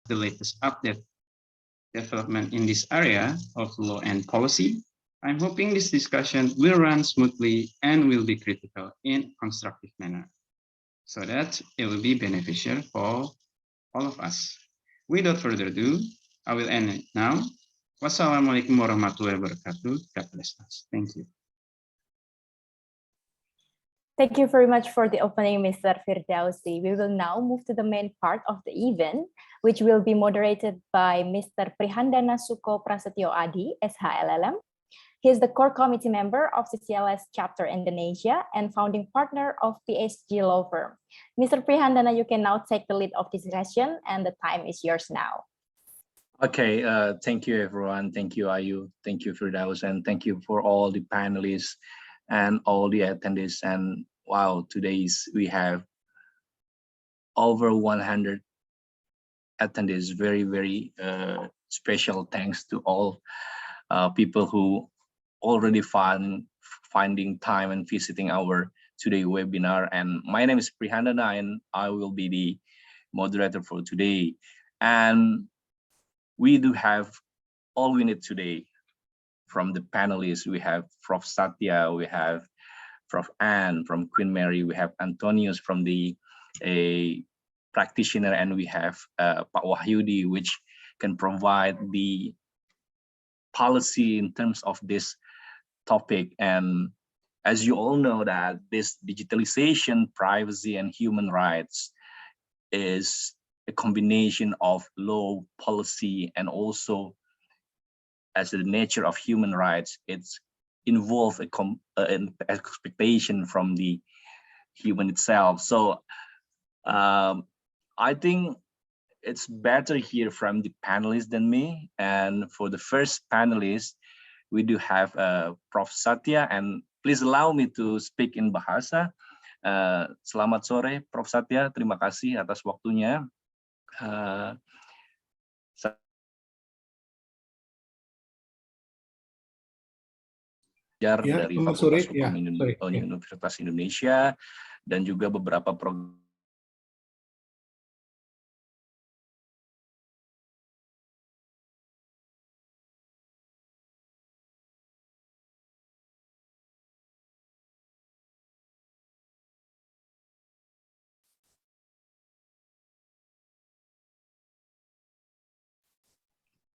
the latest update development in this area of law and policy. I'm hoping this discussion will run smoothly and will be critical in constructive manner, so that it will be beneficial for all of us. Without further ado, I will end it now. Wassalamualaikum warahmatullahi wabarakatuh. God bless us. Thank you. Thank you very much for the opening, Mr. Firdausi. We will now move to the main part of the event, which will be moderated by Mr. Prihandana Suko Prasetyo Adi, SHLLM. He is the core committee member of CCLS Chapter Indonesia and founding partner of PSG Law Firm. Mr. Prihandana, you can now take the lead of this session, and the time is yours now. Okay, thank you, everyone. Thank you, Ayu. Thank you, Firdaus, and thank you for all the panelists and all the attendees. And wow, we have over 100 attendees. Very, very special thanks to all people who already finding time and visiting our today webinar. And my name is Prihandana, and I will be the moderator for today. And we do have all we need today from the panelists. We have Prof. Satya, we have Prof. Anne from Queen Mary, we have Antonius from the practitioner, and we have Pak Wahyudi, which can provide the policy in terms of this topic. And as you all know, that this digitalization, privacy, and human rights is a combination of law, policy, and also as the nature of human rights, it's involved an expectation from the human itself. So I think it's better hear from the panelists than me. And for the first panelist, we do have Prof. Satya, and please allow me to speak in Bahasa. Selamat sore, Prof. Satya. Terima kasih atas waktunya. Dari Fakultas Hukum Universitas Indonesia dan juga beberapa program.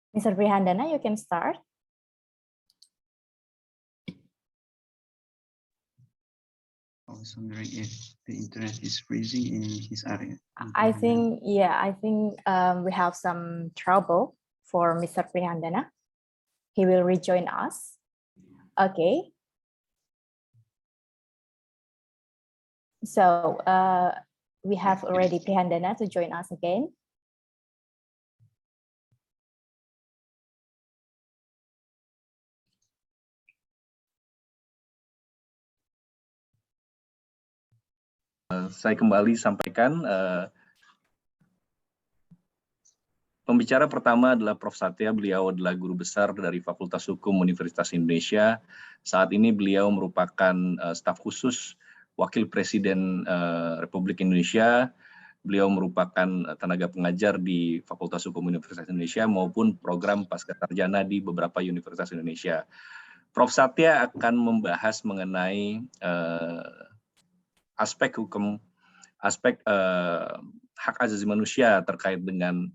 Mr. Prihandana, you can start. I was wondering if the internet is freezing in his area. I think we have some trouble for Mr. Prihandana. He will rejoin us. Okay. So we have already Prihandana to join us again. Saya kembali sampaikan pembicara pertama adalah Prof. Satya. Beliau adalah guru besar dari Fakultas Hukum Universitas Indonesia. Saat ini beliau merupakan staf khusus Wakil Presiden Republik Indonesia. Beliau merupakan tenaga pengajar di Fakultas Hukum Universitas Indonesia maupun program pascasarjana di beberapa universitas Indonesia. Prof. Satya akan membahas mengenai aspek hukum, aspek hak asasi manusia terkait dengan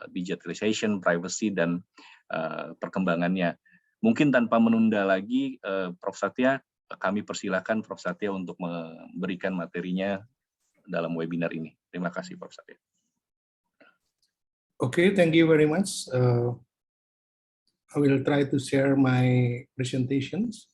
digitalization, privacy, dan perkembangannya. Mungkin tanpa menunda lagi, Prof. Satya, kami persilakan Prof. Satya untuk memberikan materinya dalam webinar ini. Terima kasih, Prof. Satya. Okay, thank you very much. I will try to share my presentations.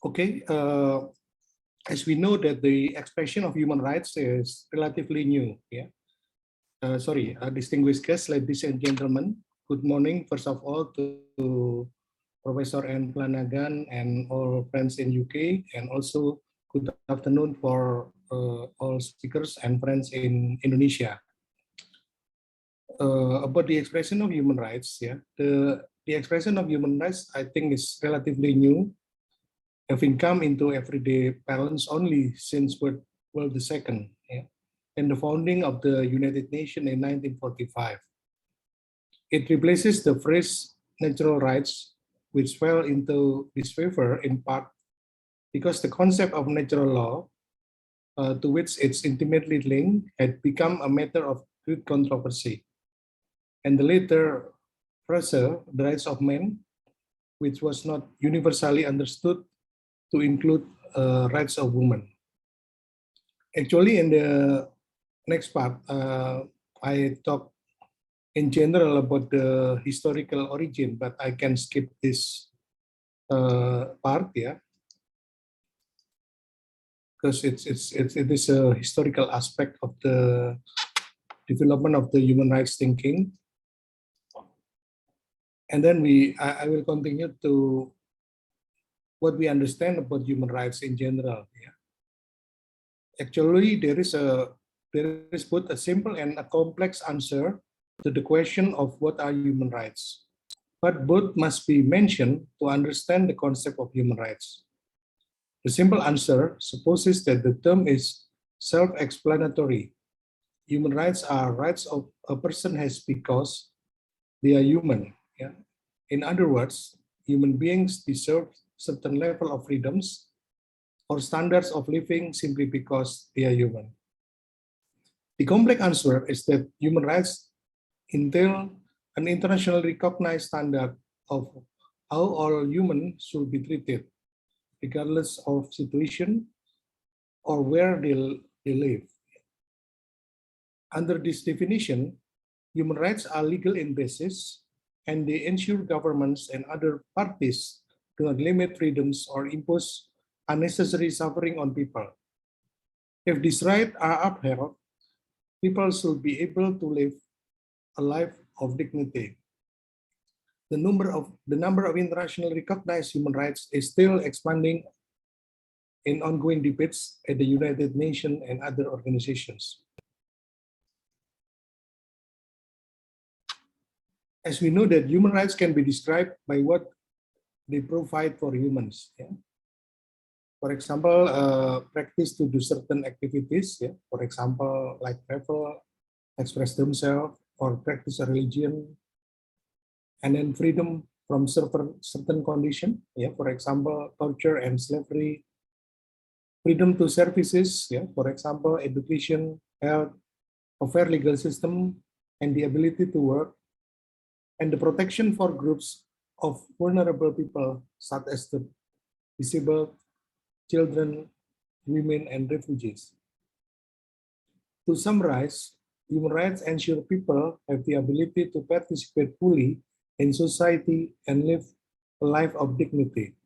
Okay, as we know that the expression of human rights is relatively new. Yeah. Distinguished guests, ladies and gentlemen, good morning. First of all, to Professor N. Flanagan and all friends in UK, and also Good afternoon for all speakers and friends in Indonesia. About the expression of human rights, yeah, the expression of human rights, I think, is relatively new, having come into everyday parlance only since World War II, yeah, and the founding of the United Nations in 1945. It replaces the phrase natural rights, which fell into disfavor in part because the concept of natural law, to which it's intimately linked, had become a matter of great controversy. And the later phrase, the rights of man, which was not universally understood to include rights of women. Actually, in the next part, I talk in general about the historical origin, but I can skip this part, yeah, because it is a historical aspect of the development of the human rights thinking. And then I will continue to what we understand about human rights in general. Yeah. Actually, there is both a simple and a complex answer to the question of what are human rights. But both must be mentioned to understand the concept of human rights. The simple answer supposes that the term is self-explanatory. Human rights are rights of a person has because they are human. Yeah? In other words, human beings deserve certain level of freedoms or standards of living simply because they are human. The complex answer is that human rights entail an internationally recognized standard of how all humans should be treated, regardless of situation or where they live. Under this definition, human rights are legal in basis, and they ensure governments and other parties do not limit freedoms or impose unnecessary suffering on people. If these rights are upheld, people should be able to live a life of dignity. The number of internationally recognized human rights is still expanding in ongoing debates at the United Nations and other organizations. As we know that human rights can be described by what they provide for humans. Yeah? For example, practice to do certain activities, yeah? For example, like travel, express themselves, or practice a religion, and then freedom from certain condition, yeah? For example, torture and slavery, freedom to services, yeah? For example, education, health, a fair legal system, and the ability to work, and the protection for groups of vulnerable people, such as the disabled, children, women, and refugees. To summarize, human rights ensure people have the ability to participate fully in society and live a life of dignity.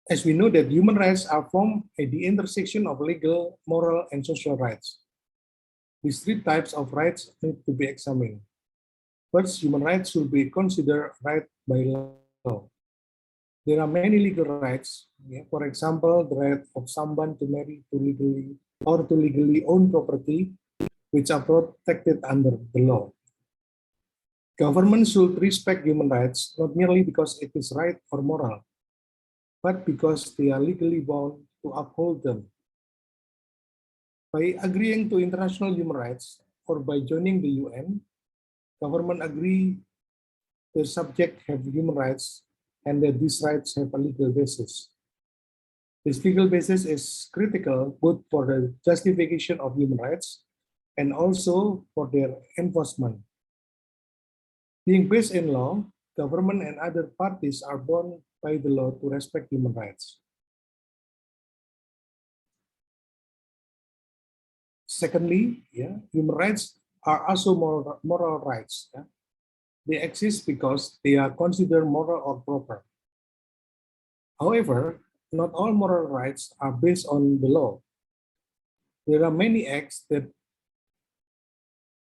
As we know that human rights are formed at the intersection of legal, moral, and social rights. These three types of rights need to be examined. First, human rights should be considered right by law. There are many legal rights. Yeah? For example, the right of someone to marry to legally own property, which are protected under the law. Government should respect human rights not merely because it is right or moral, but because they are legally bound to uphold them. By agreeing to international human rights or by joining the UN, government agree the subject have human rights and that these rights have a legal basis. This legal basis is critical both for the justification of human rights and also for their enforcement. Being based in law, government and other parties are bound by the law to respect human rights. Secondly, yeah, human rights are also moral rights. Yeah? They exist because they are considered moral or proper. However, not all moral rights are based on the law. There are many acts that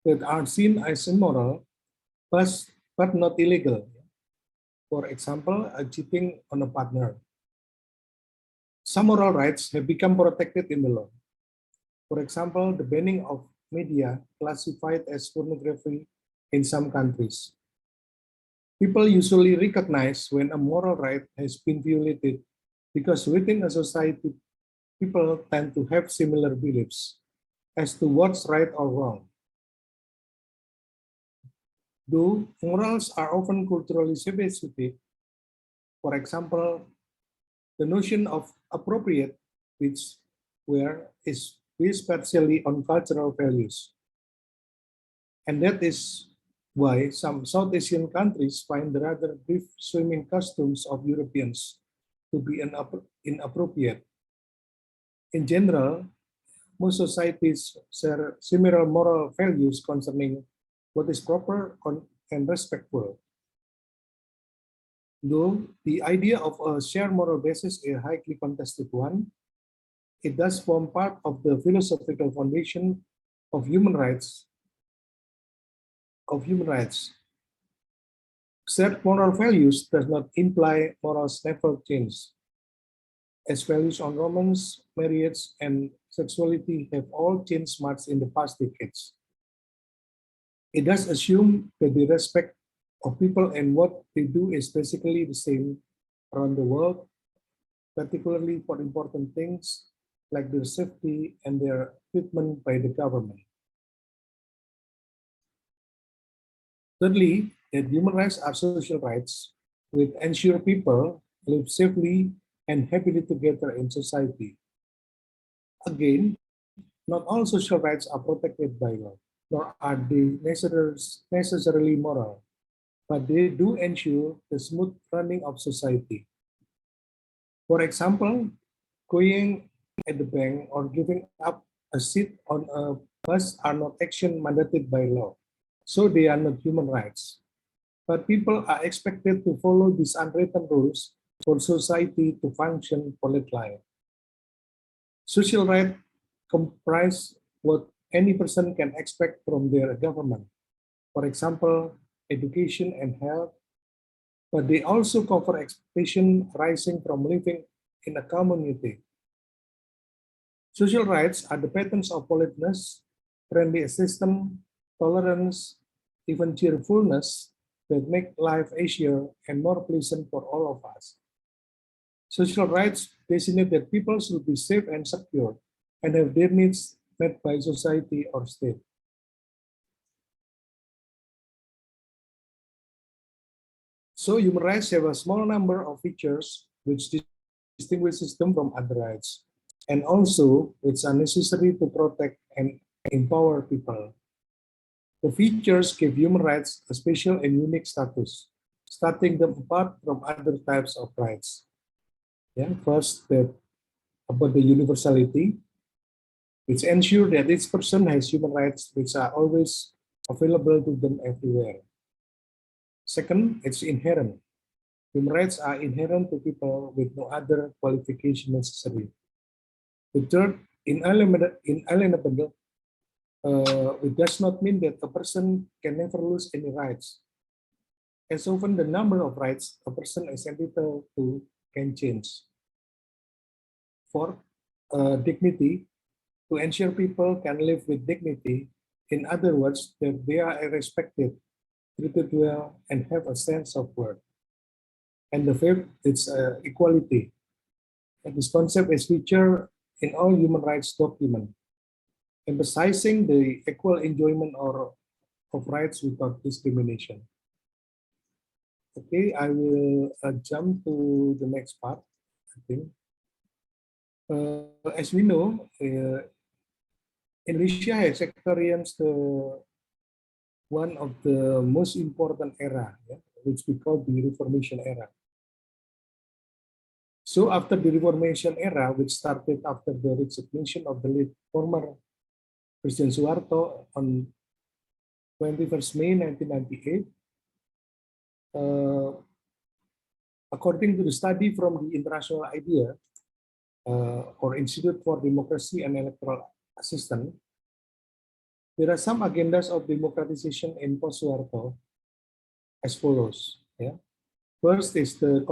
are seen as immoral, but not illegal. For example, cheating on a partner. Some moral rights have become protected in the law. For example, the banning of media classified as pornography in some countries. People usually recognize when a moral right has been violated because within a society, people tend to have similar beliefs as to what's right or wrong. Though morals are often culturally specific, for example, the notion of appropriate, which is based partially on cultural values. And that is why some South Asian countries find the rather brief swimming costumes of Europeans to be inappropriate. In general, most societies share similar moral values concerning what is proper and respectful. Though the idea of a shared moral basis is a highly contested one, it does form part of the philosophical foundation of human rights. Shared moral values does not imply morals never change, as values on romance, marriage, and sexuality have all changed much in the past decades. It does assume that the respect of people and what they do is basically the same around the world, particularly for important things like their safety and their treatment by the government. Thirdly, that human rights are social rights which ensure people live safely and happily together in society. Again, not all social rights are protected by law, nor are they necessarily moral, but they do ensure the smooth running of society. For example, going at the bank or giving up a seat on a bus are not action mandated by law, so they are not human rights. But people are expected to follow these unwritten rules for society to function politely. Social rights comprise what any person can expect from their government. For example, education and health, but they also cover expectation arising from living in a community. Social rights are the patterns of politeness, friendly assistance, tolerance, even cheerfulness that make life easier and more pleasant for all of us. Social rights designate that people should be safe and secure and have their needs met by society or state. So human rights have a small number of features which distinguishes them from other rights, and also which are necessary to protect and empower people. The features give human rights a special and unique status, setting them apart from other types of rights. Yeah, first, about the universality, which ensure that each person has human rights which are always available to them everywhere. Second, it's inherent. Human rights are inherent to people with no other qualification necessary. The third, inalienable, it does not mean that a person can never lose any rights. As often the number of rights a person is entitled to can change. Fourth, dignity, to ensure people can live with dignity. In other words, that they are respected, treated well, and have a sense of worth. And the fifth, it's equality. And this concept is featured in all human rights documents, emphasizing the equal enjoyment of rights without discrimination. Okay, I will jump to the next part, I think. As we know, Indonesia has experienced one of the most important era, which we call the Reformation era. So after the Reformation era, which started after the resignation of the late former President Suharto on 21st May 1998, according to the study from the International IDEA, or Institute for Democracy and Electoral Assistance, there are some agendas of democratization in post-Suharto as follows. Yeah. First is the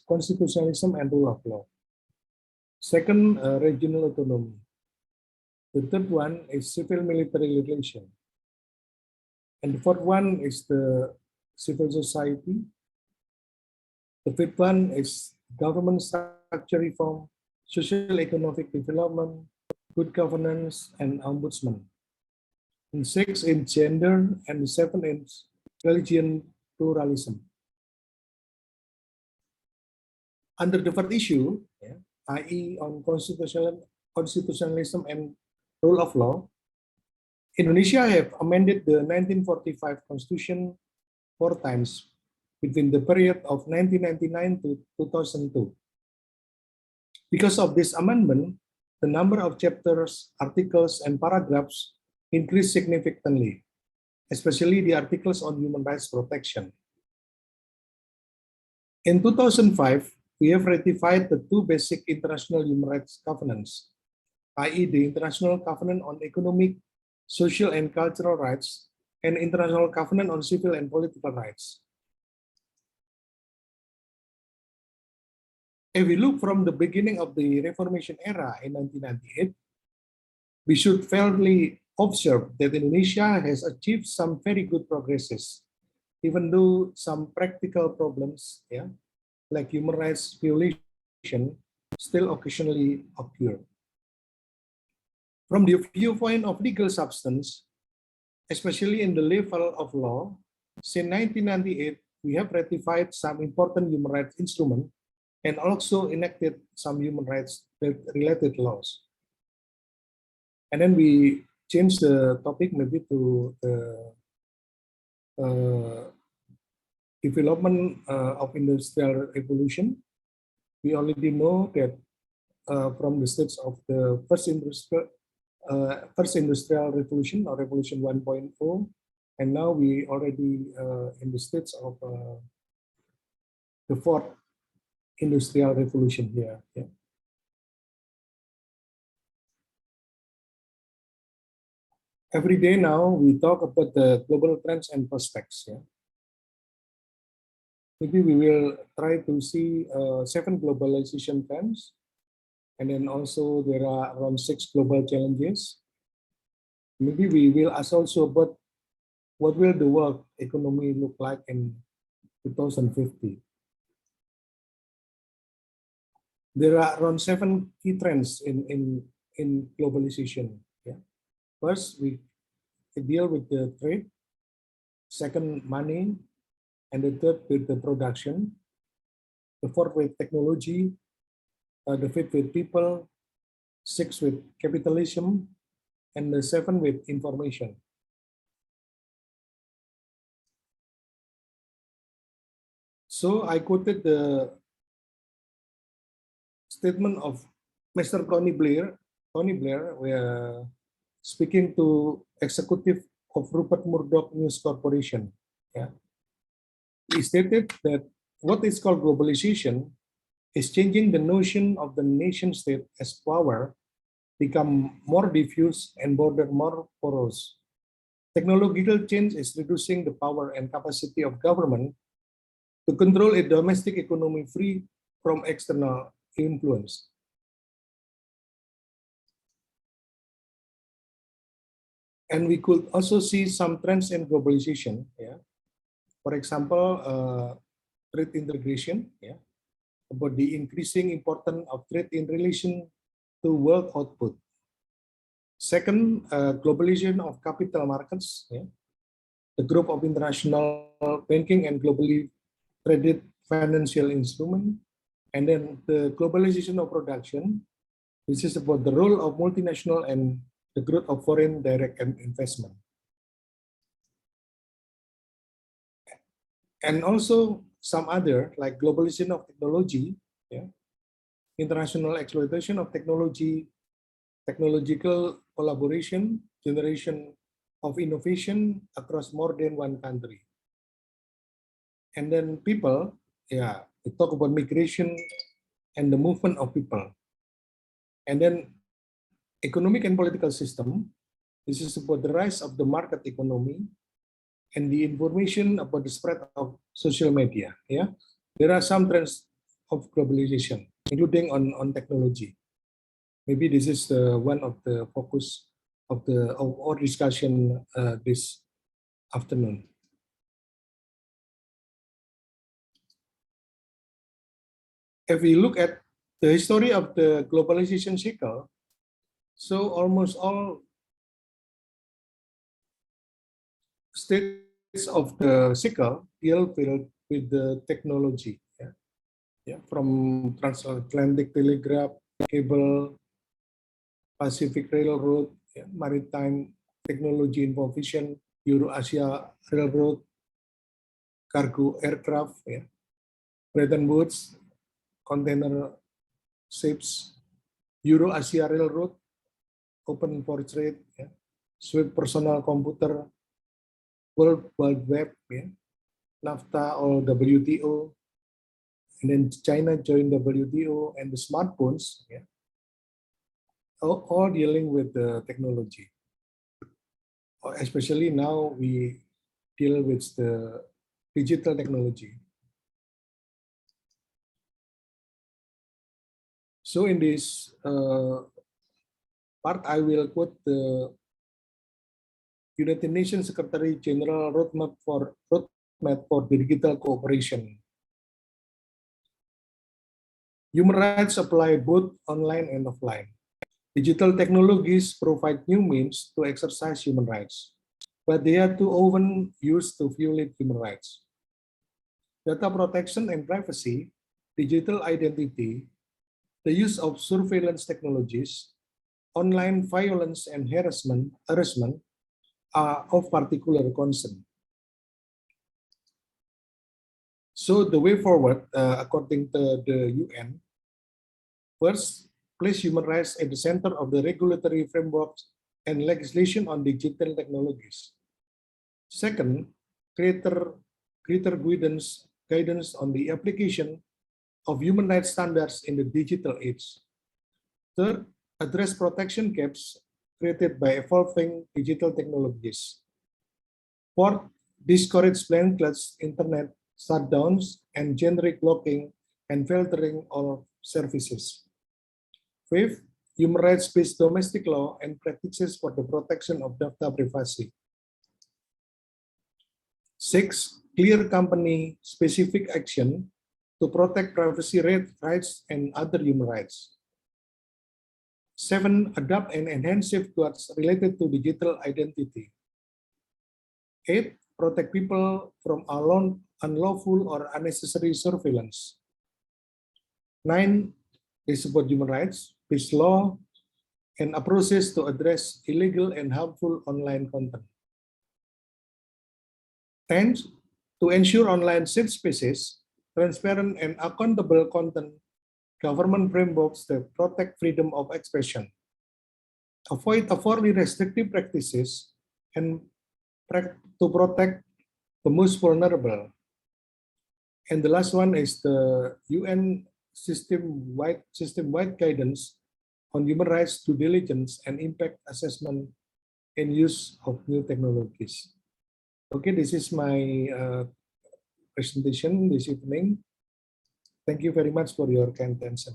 constitutionalism and rule of law. Second, regional autonomy. The third one is civil-military relation. And the fourth one is the civil society. The fifth one is government structure reform, social economic development, good governance, and ombudsman. And six in gender, and seven in religion pluralism. Under the first issue, i.e. on constitutionalism and rule of law, Indonesia have amended the 1945 Constitution 4 times between the period of 1999 to 2002. Because of this amendment, the number of chapters, articles, and paragraphs increased significantly, especially the articles on human rights protection. In 2005, we have ratified the two basic international human rights covenants, i.e. the International Covenant on Economic, Social, and Cultural Rights, and International Covenant on Civil and Political Rights. If we look from the beginning of the Reformation era in 1998, we should fairly observe that Indonesia has achieved some very good progresses, even though some practical problems, like human rights violation, still occasionally occur. From the viewpoint of legal substance, especially in the level of law, since 1998, we have ratified some important human rights instruments and also enacted some human rights related laws. And then we change the topic maybe to the development of industrial revolution. We already know that from the stage of the first industrial revolution or revolution 1.0, and now we already in the stage of the fourth industrial revolution here. Every day now we talk about the global trends and prospects. Maybe we will try to see 7 globalization trends, and then also there are around 6 global challenges. Maybe we will ask also about what will the world economy look like in 2050. There are around 7 key trends in globalization. First, we deal with the trade. Second, money. And the third, with the production. The fourth, with technology. The fifth, with people. 6, with capitalism. And the 7, with information. So I quoted the statement of Mr. Tony Blair, where speaking to executive of Rupert Murdoch News Corporation. He stated that what is called globalization is changing the notion of the nation state as power become more diffuse and border more porous. Technological change is reducing the power and capacity of government to control a domestic economy free from external influence. And we could also see some trends in globalization. For example, trade integration, about the increasing importance of trade in relation to world output. Second, globalization of capital markets, the group of international banking and globally traded financial instrument. And then the globalization of production, which is about the role of multinational and the growth of foreign direct investment. And also some other, like globalization of technology, international exploitation of technology, technological collaboration, generation of innovation across more than one country. And then people, we talk about migration and the movement of people. And then economic and political system, this is about the rise of the market economy and the information about the spread of social media. Yeah, there are some trends of globalization, including on technology. Maybe this is one of the focus of our discussion this afternoon. If we look at the history of the globalization cycle, so almost all stages of the cycle deal with the technology. Yeah, from transatlantic telegraph, cable, Pacific Railroad, yeah, maritime technology information, Euro-Asia Railroad, cargo aircraft, yeah, Bretton Woods, container ships, Euro-Asia Railroad, open for trade, yeah, Swift personal computer, World Wide Web, yeah, NAFTA or WTO, and then China joined WTO, and the smartphones, yeah, all dealing with the technology. Especially now we deal with the digital technology. So in this part, I will quote the United Nations Secretary General Roadmap for Digital Cooperation. Human rights apply both online and offline. Digital technologies provide new means to exercise human rights, but they are too often used to violate human rights. Data protection and privacy, digital identity, the use of surveillance technologies, online violence and harassment are of particular concern. So the way forward, according to the UN, first, place human rights at the center of the regulatory frameworks and legislation on digital technologies. Second, greater guidance on the application of human rights standards in the digital age. Third, address protection gaps created by evolving digital technologies. Fourth, discourage blanket internet shutdowns and generic blocking and filtering of services. Fifth, human rights-based domestic law and practices for the protection of data privacy. Six, clear company-specific action to protect privacy rights and other human rights. Seven, adopt and enhance safeguards related to digital identity. Eight, protect people from unlawful or unnecessary surveillance. Nine, they support human rights, peace law, and approaches to address illegal and harmful online content. 10, to ensure online safe spaces, transparent and accountable content, government frameworks that protect freedom of expression. Avoid overly restrictive practices and to protect the most vulnerable. And the last one is the UN system-wide guidance on human rights due diligence and impact assessment and use of new technologies. Okay, this is my presentation this evening. Thank you very much for your kind attention.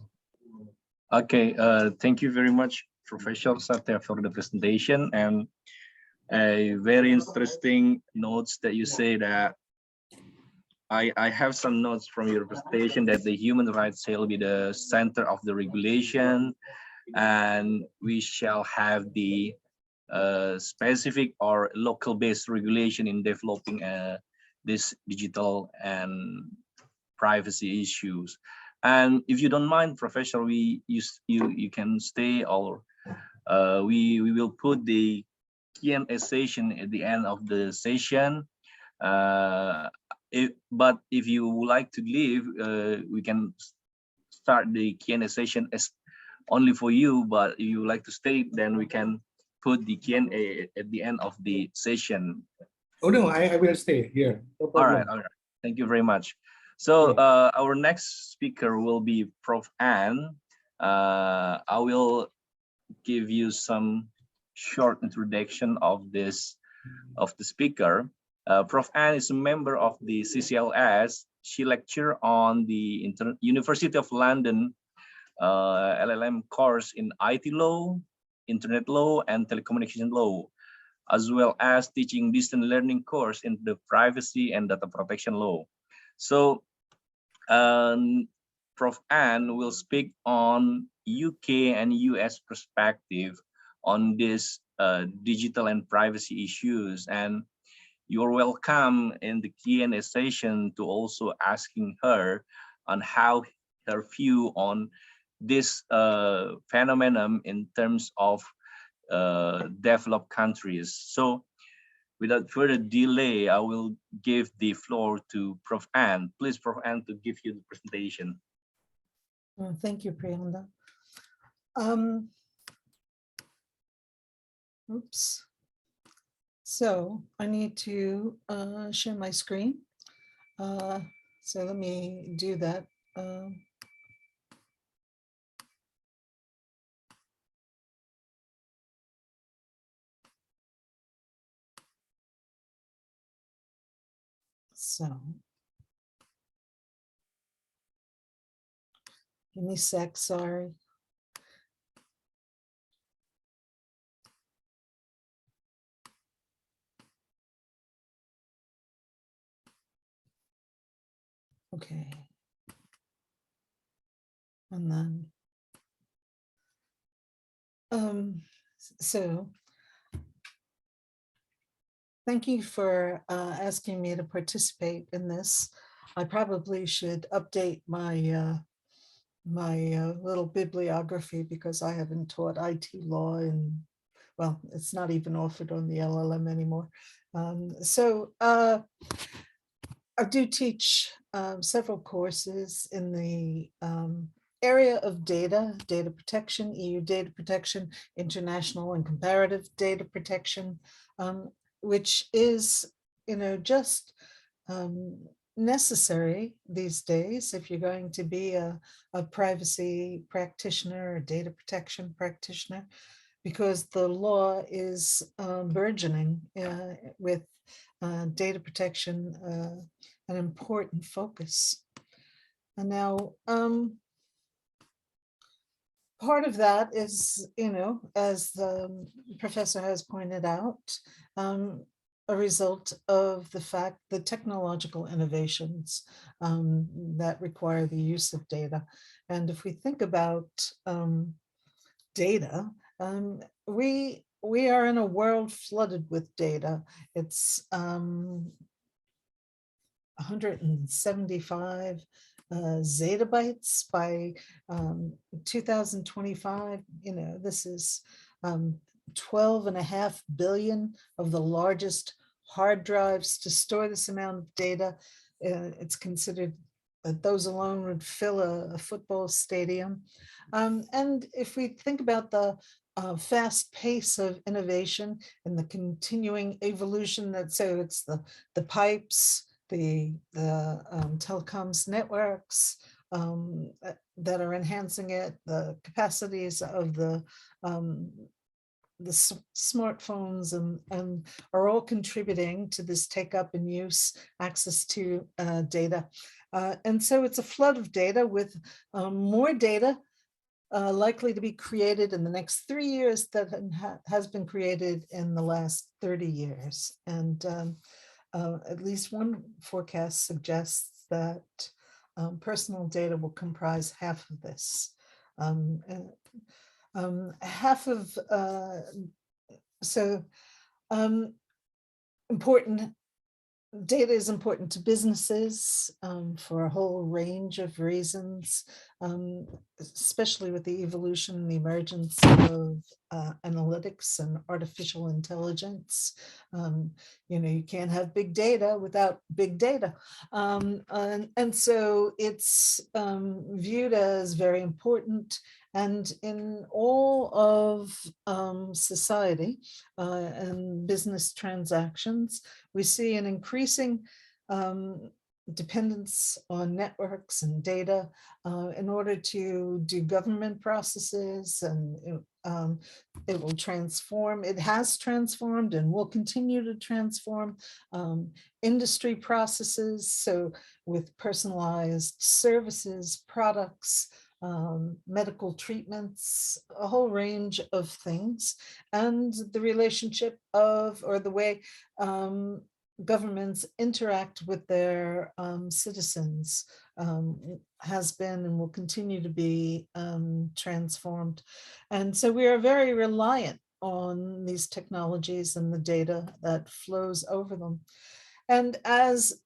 Okay, thank you very much, Professor Satya, for the presentation, and a very interesting notes that you say that I have some notes from your presentation that the human rights shall be the center of the regulation, and we shall have the specific or local-based regulation in developing this digital and privacy issues. And if you don't mind, Professor, you can stay, or we will put the Q&A session at the end of the session. But if you would like to leave, we can start the Q&A session as only for you. But if you would like to stay, then we can put the Q&A at the end of the session. Oh no, I will stay here. No problem. All right. Thank you very much. So our next speaker will be Prof. Ann. I will give you some short introduction of the speaker. Prof. Ann is a member of the CCLS. She lectured on the University of London LLM course in IT law, internet law, and telecommunication law, as well as teaching distance learning course in the privacy and data protection law. So Prof. Ann will speak on UK and US perspective on this digital and privacy issues, and you're welcome in the Q&A session to also asking her on how her view on this phenomenon in terms of developed countries. So without further delay, I will give the floor to Prof. Ann. Please, Prof. Ann, to give you the presentation. Thank you, Priyanda. Oops. So I need to share my screen. So let me do that. So give me a sec, sorry. Okay. And then, so thank you for asking me to participate in this. I probably should update my little bibliography because I haven't taught IT law in, well, it's not even offered on the LLM anymore. I do teach several courses in the area of data protection, EU data protection, international and comparative data protection, which is, just necessary these days if you're going to be a privacy practitioner or data protection practitioner, because the law is burgeoning with data protection, an important focus. And now, part of that is, as the professor has pointed out, a result of the fact the technological innovations that require the use of data. And if we think about data, we are in a world flooded with data. It's 175 zettabytes by 2025. This is 12.5 billion of the largest hard drives to store this amount of data. It's considered that those alone would fill a football stadium. And if we think about the fast pace of innovation and the continuing evolution, so it's the pipes, the telecoms networks that are enhancing it, the capacities of the smartphones and are all contributing to this take up and use, access to data. And so it's a flood of data with more data likely to be created in the next 3 years that has been created in the last 30 years. And at least one forecast suggests that personal data will comprise half of this. Half of, important data is important to businesses for a whole range of reasons, especially with the evolution and the emergence of analytics and artificial intelligence. You can't have big data without big data. And so it's viewed as very important. And in all of society and business transactions, we see an increasing dependence on networks and data in order to do government processes, and it will transform. It has transformed and will continue to transform industry processes. So with personalized services, products, medical treatments, a whole range of things, and the relationship of, or the way governments interact with their citizens has been and will continue to be transformed. And so we are very reliant on these technologies and the data that flows over them. And as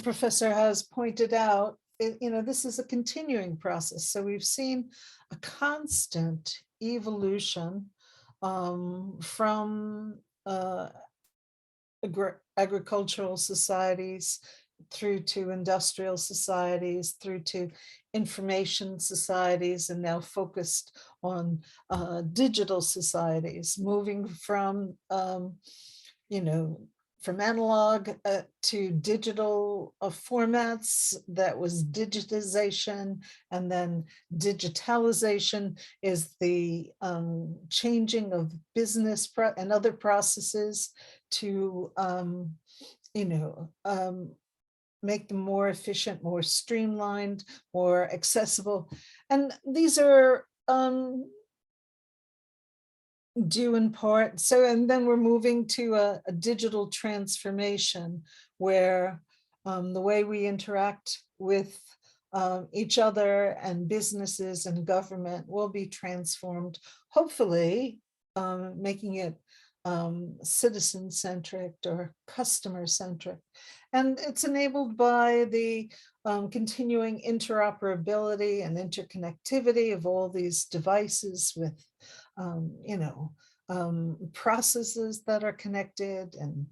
Professor has pointed out, this is a continuing process. So we've seen a constant evolution from agricultural societies through to industrial societies, through to information societies, and now focused on digital societies, moving from, from analog to digital formats. That was digitization, and then digitalization is the changing of business and other processes to make them more efficient, more streamlined, more accessible. And these are due in part. So, and then we're moving to a digital transformation where the way we interact with each other and businesses and government will be transformed, hopefully making it citizen-centric or customer-centric. And it's enabled by the continuing interoperability and interconnectivity of all these devices with processes that are connected, and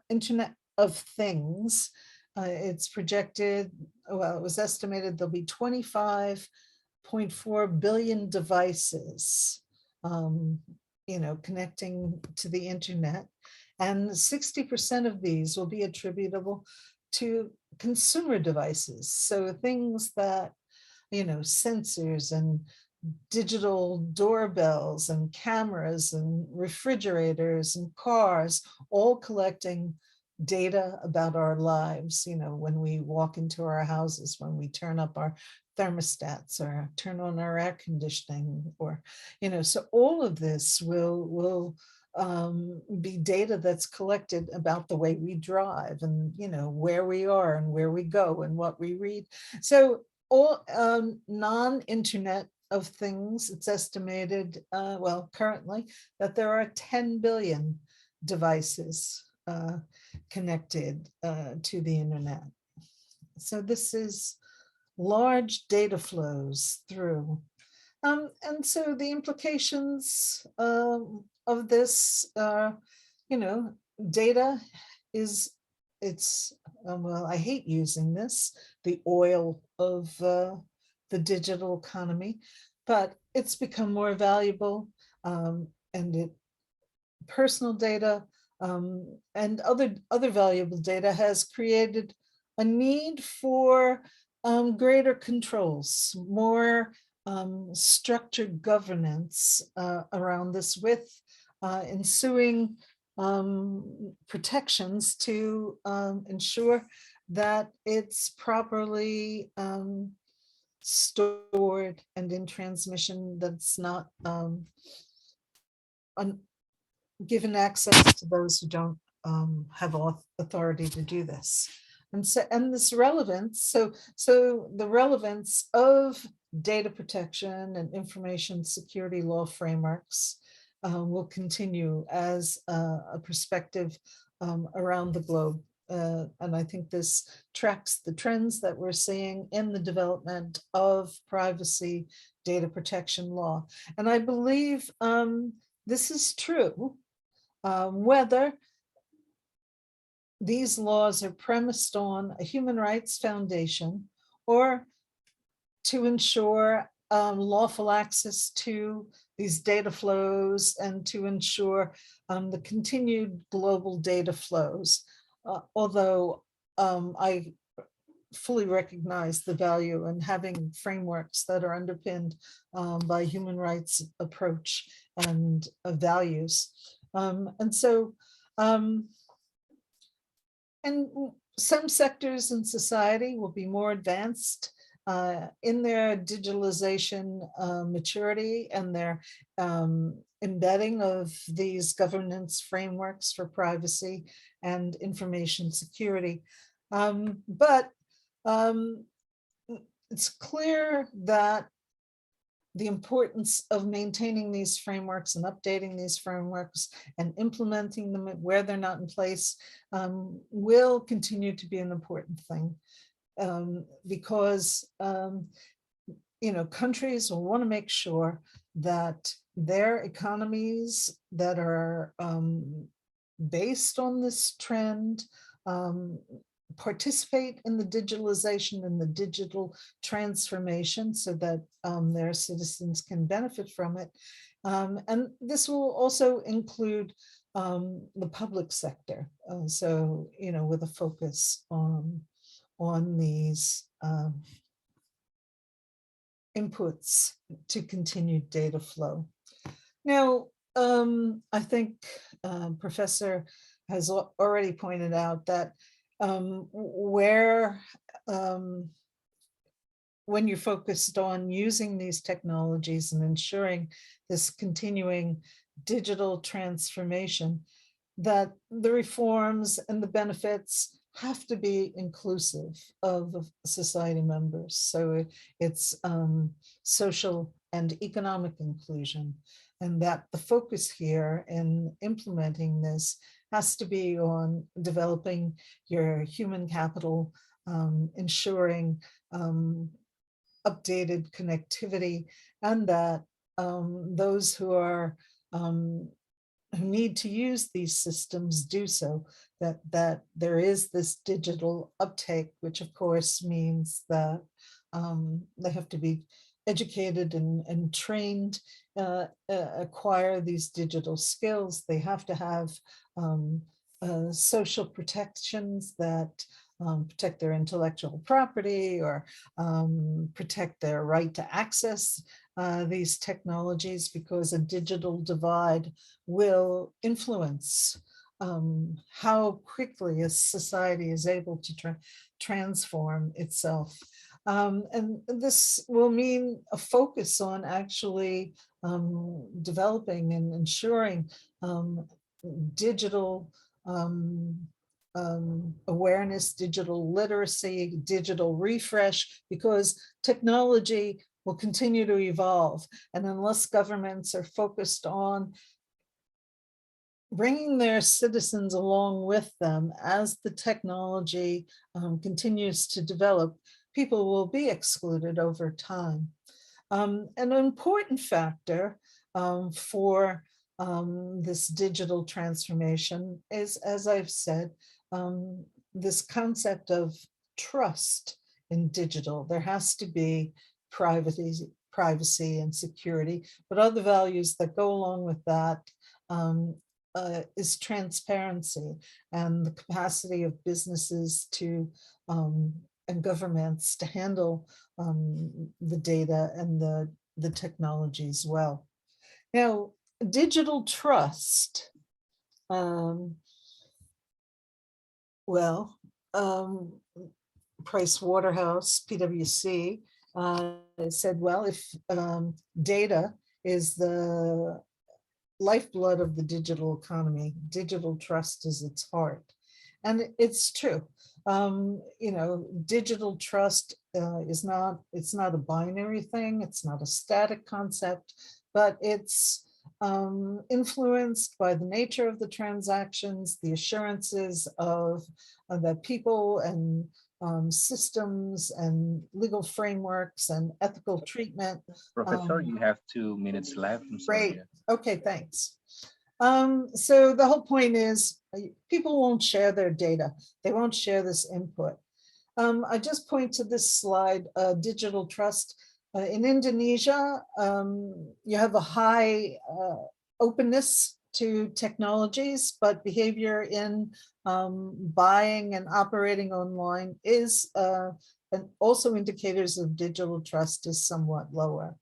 Internet of Things, it's projected, well, it was estimated there'll be 25.4 billion devices connecting to the internet, and 60% of these will be attributable to consumer devices. So things that, sensors and digital doorbells and cameras and refrigerators and cars, all collecting data about our lives, when we walk into our houses, when we turn up our thermostats or turn on our air conditioning, or, so all of this will be data that's collected about the way we drive, and, where we are and where we go and what we read. So all non-internet of things, it's estimated, currently, that there are 10 billion devices connected to the internet. So this is large data flows through. And so the implications of this, data is, I hate using this, the oil of the digital economy, but it's become more valuable, and personal data and other valuable data has created a need for greater controls, more structured governance around this, with ensuing protections to ensure that it's properly stored and in transmission, that's not given access to those who don't have authority to do this. And so, and this relevance, so the relevance of data protection and information security law frameworks will continue as a perspective around the globe. And I think this tracks the trends that we're seeing in the development of privacy data protection law. And I believe this is true whether these laws are premised on a human rights foundation or to ensure lawful access to these data flows and to ensure the continued global data flows. although I fully recognize the value in having frameworks that are underpinned by human rights approach and values. And so, and some sectors in society will be more advanced in their digitalization maturity and their embedding of these governance frameworks for privacy and information security. But it's clear that the importance of maintaining these frameworks and updating these frameworks and implementing them where they're not in place will continue to be an important thing because countries will want to make sure that their economies that are based on this trend participate in the digitalization and the digital transformation so that their citizens can benefit from it. And this will also include the public sector. So, with a focus on these inputs to continued data flow. Now, I think Professor has already pointed out that when you're focused on using these technologies and ensuring this continuing digital transformation, that the reforms and the benefits have to be inclusive of society members. So it's social and economic inclusion, and that the focus here in implementing this has to be on developing your human capital, ensuring updated connectivity, and that those who need to use these systems do so, that there is this digital uptake, which of course means that they have to be educated and trained, acquire these digital skills. They have to have social protections that protect their intellectual property or protect their right to access these technologies, because a digital divide will influence how quickly a society is able to transform itself. And this will mean a focus on actually developing and ensuring digital awareness, digital literacy, digital refresh, because technology will continue to evolve. And unless governments are focused on bringing their citizens along with them as the technology continues to develop, people will be excluded over time. An important factor for this digital transformation is, as I've said, this concept of trust in digital. There has to be privacy and security, but other values that go along with that is transparency and the capacity of businesses to and governments to handle the data and the technologies well. Now, digital trust, Price Waterhouse, PwC, said, well, if data is the lifeblood of the digital economy, digital trust is its heart. And it's true. Digital trust it's not a binary thing. It's not a static concept, but it's influenced by the nature of the transactions, the assurances of the people and systems and legal frameworks and ethical treatment. Professor, you have 2 minutes left. I'm sorry. Great. Okay, thanks. So the whole point is people won't share their data. They won't share this input. I just point to this slide, digital trust. In Indonesia, you have a high openness to technologies, but behavior in buying and operating online is and also indicators of digital trust is somewhat lower.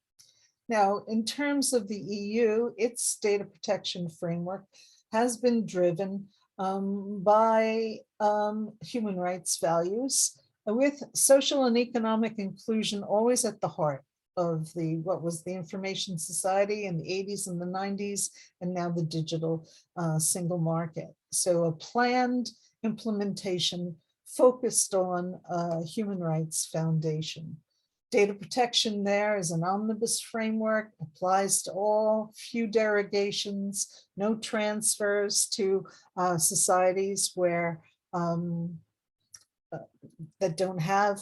Now, in terms of the EU, its data protection framework has been driven by human rights values, with social and economic inclusion always at the heart of what was the information society in the 80s and the 90s, and now the digital single market. So a planned implementation focused on human rights foundation. Data protection there is an omnibus framework, applies to all, few derogations, no transfers to societies where that don't have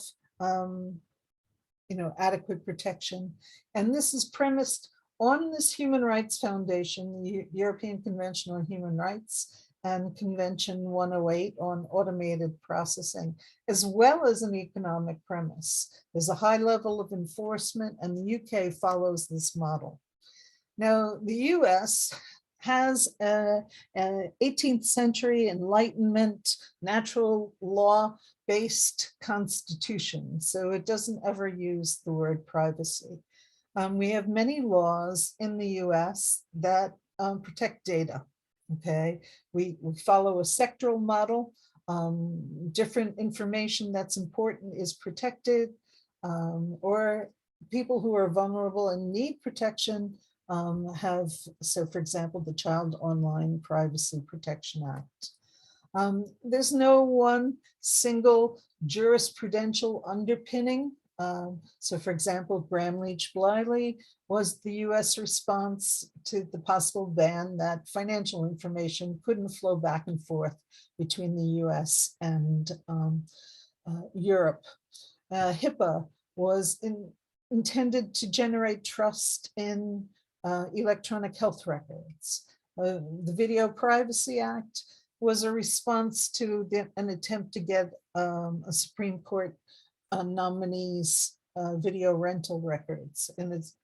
adequate protection. And this is premised on this Human Rights Foundation, the European Convention on Human Rights and Convention 108 on automated processing, as well as an economic premise. There's a high level of enforcement, and the UK follows this model. Now, the US has an 18th century Enlightenment natural law-based constitution, so it doesn't ever use the word privacy. We have many laws in the US that protect data. Okay, we follow a sectoral model. Different information that's important is protected, or people who are vulnerable and need protection have, so for example, the Child Online Privacy Protection Act. There's no one single jurisprudential underpinning. So for example, Gramm-Leach-Bliley was the US response to the possible ban that financial information couldn't flow back and forth between the US and Europe. HIPAA was intended to generate trust in electronic health records. The Video Privacy Act was a response to an attempt to get a Supreme Court nominees video rental records, and it's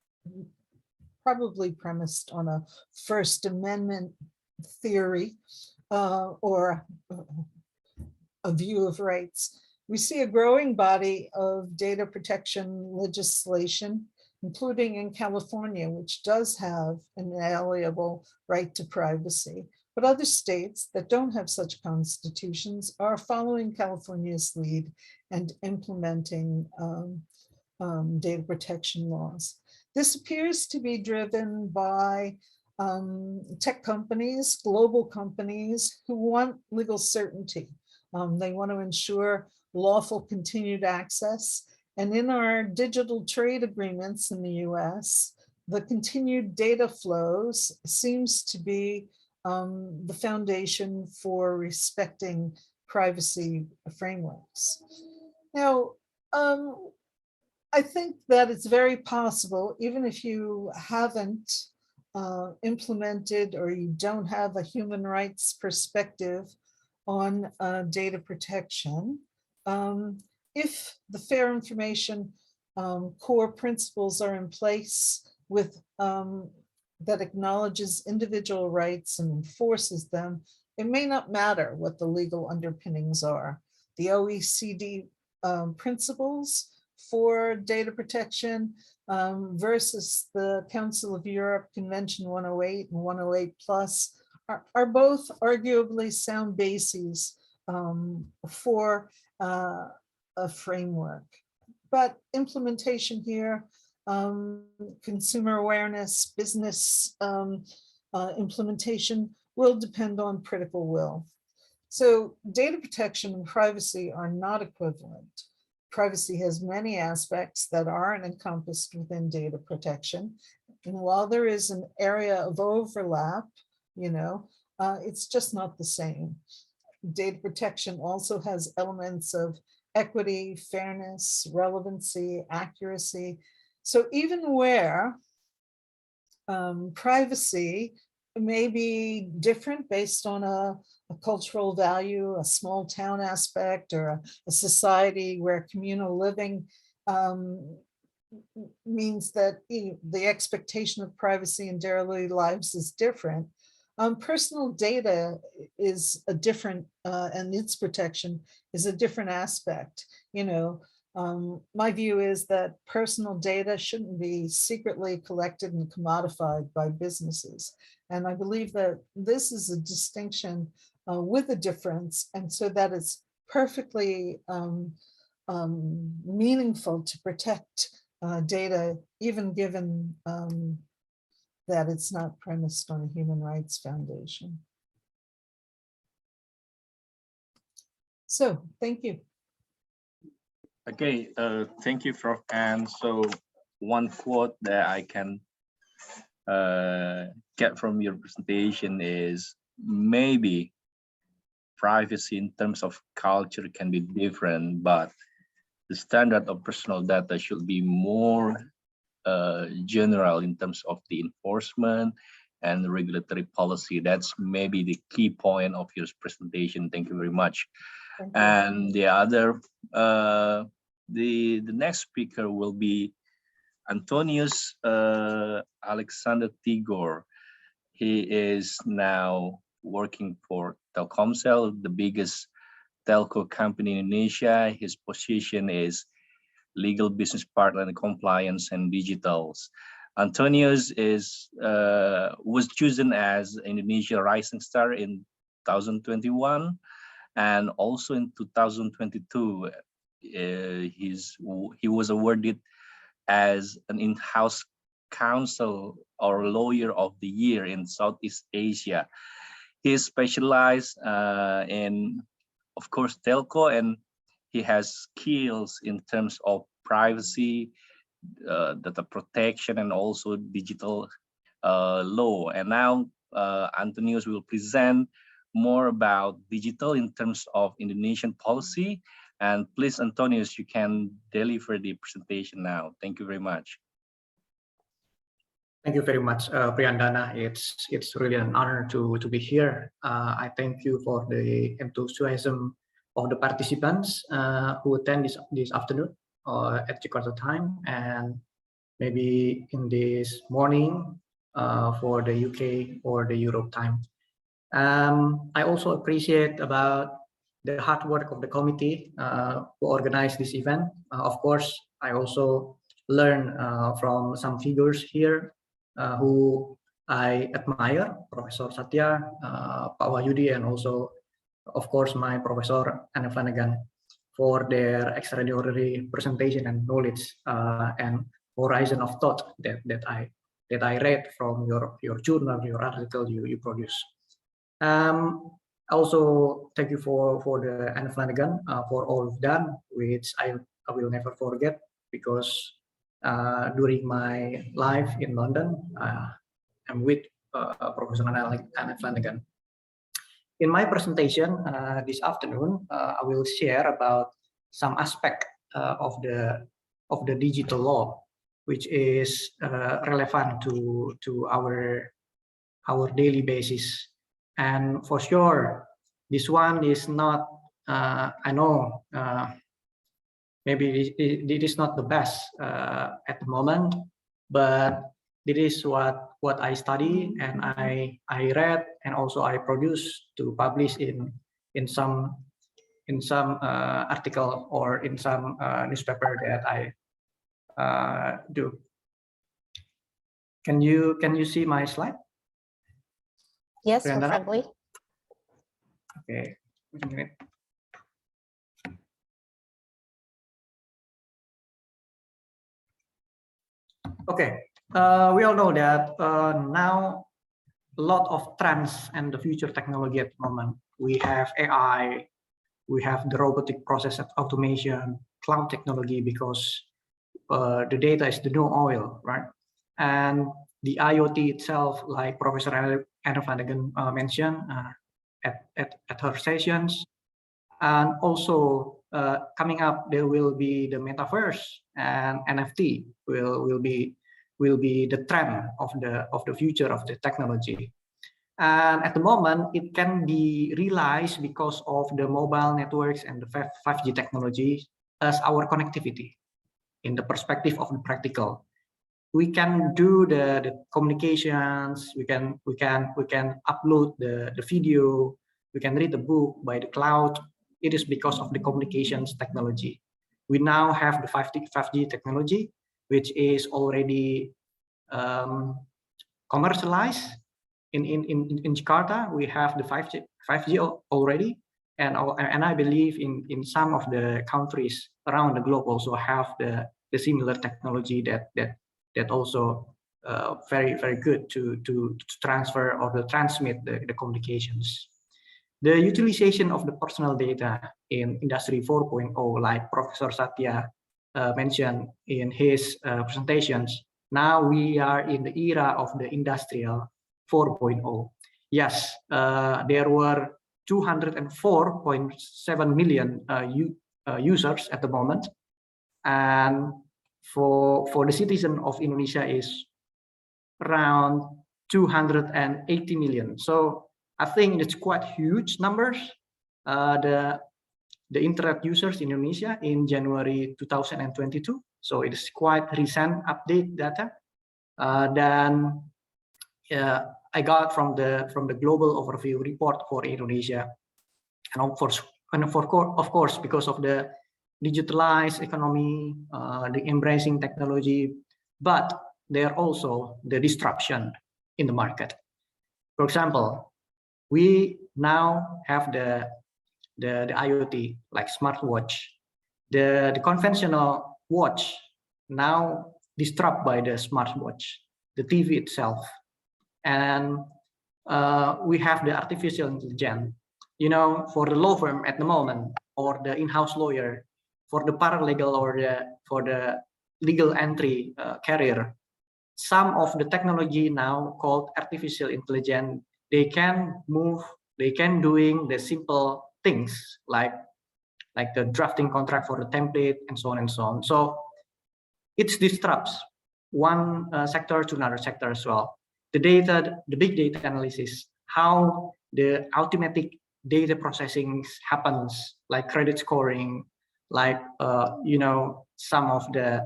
probably premised on a First Amendment theory or a view of rights. We see a growing body of data protection legislation, including in California, which does have an inalienable right to privacy. But other states that don't have such constitutions are following California's lead and implementing data protection laws. This appears to be driven by tech companies, global companies who want legal certainty. They want to ensure lawful continued access. And in our digital trade agreements in the US, the continued data flows seems to be the foundation for respecting privacy frameworks. Now, I think that it's very possible, even if you haven't implemented or you don't have a human rights perspective on data protection, if the fair information core principles are in place with that acknowledges individual rights and enforces them, it may not matter what the legal underpinnings are. The OECD principles for data protection versus the Council of Europe Convention 108 and 108 plus are both arguably sound bases for a framework. But implementation here, consumer awareness, business implementation will depend on political will. So data protection and privacy are not equivalent. Privacy has many aspects that aren't encompassed within data protection. And while there is an area of overlap, it's just not the same. Data protection also has elements of equity, fairness, relevancy, accuracy. So even where privacy may be different based on a cultural value, a small town aspect, or a society where communal living means that the expectation of privacy in daily lives is different, Personal data is a different, and its protection is a different aspect. You know, my view is that personal data shouldn't be secretly collected and commodified by businesses. And I believe that this is a distinction with a difference, and so that it's perfectly meaningful to protect data, even given that it's not premised on a human rights foundation. So, thank you. Okay, thank you, Prof. And so one quote that I can get from your presentation is maybe privacy in terms of culture can be different, but the standard of personal data should be more general in terms of the enforcement and regulatory policy. That's maybe the key point of your presentation. Thank you very much. And the other, the next speaker will be Antonius Alexander Tigor. He is now working for Telkomsel, the biggest telco company in Indonesia. His position is legal business partner and compliance and digitals. Antonius was chosen as Indonesia Rising Star in 2021, and also in 2022, he was awarded as an in-house counsel or lawyer of the year in Southeast Asia. He is specialized in, of course, telco, and he has skills in terms of privacy, data protection, and also digital law. And now Antonius will present more about digital in terms of Indonesian policy. And please, Antonius, you can deliver the presentation now. Thank you very much. Thank you very much, Priyandana. It's really an honor to be here. I thank you for the enthusiasm of the participants who attend this afternoon at Jakarta time, and maybe in this morning for the UK or the Europe time. I also appreciate about the hard work of the committee who organized this event. Of course, I also learned from some figures here who I admire, Professor Satya, Pak Wahyudi, and also, of course, my Professor Anne Flanagan for their extraordinary presentation and knowledge and horizon of thought that I read from your journal, your article you produce. Also, thank you for the Anne Flanagan for all you've done, which I will never forget, because during my life in London, I'm with Professor Anne Flanagan. In my presentation this afternoon, I will share about some aspect of the digital law, which is relevant to our daily basis. And for sure, this one is not, I know, maybe it is not the best at the moment, but it is what I study and I read, and also I produce to publish in some article or in some newspaper that I do. Can you see my slide? Yes, Priyandana? preferably. Okay, wait a minute. Okay, we all know that now a lot of trends and the future technology at the moment. We have AI, we have the robotic process automation, cloud technology, because the data is the new oil, right? And the IoT itself, like Professor Anne Flanagan mentioned at her sessions, and also coming up, there will be the metaverse, and NFT will be the trend of the future of the technology. And at the moment, it can be realized because of the mobile networks and the 5G technology as our connectivity in the perspective of the practical. we can do the communications, we can upload the video, we can read the book by the cloud. It is because of the communications technology. We now have the 5G technology, which is already commercialized in Jakarta. We have the 5G already, and I believe in some of the countries around the globe also have the similar technology that also very good to transfer or to transmit the communications. The utilization of the personal data in Industry 4.0, like Professor Satya mentioned in his presentations, now we are in the era of the Industrial 4.0. Yes, there were 204.7 million users at the moment, and for the citizen of Indonesia is around 280 million. So I think it's quite huge numbers. The internet users in Indonesia in January 2022. So it is quite recent update data. Then I got from the global overview report for Indonesia, and of course because of the digitalized economy, the embracing technology, but there also the disruption in the market. For example, we now have the IoT like smartwatch, the conventional watch now disrupted by the smartwatch, the TV itself, and we have the artificial intelligence. You know, for the law firm at the moment, or the in-house lawyer, for the paralegal or for the legal entry career, some of the technology now called artificial intelligence, they can doing the simple things like the drafting contract for the template and so on and so on. So it disrupts one sector to another sector as well. The big data analysis, how the automatic data processing happens, like credit scoring, like some of the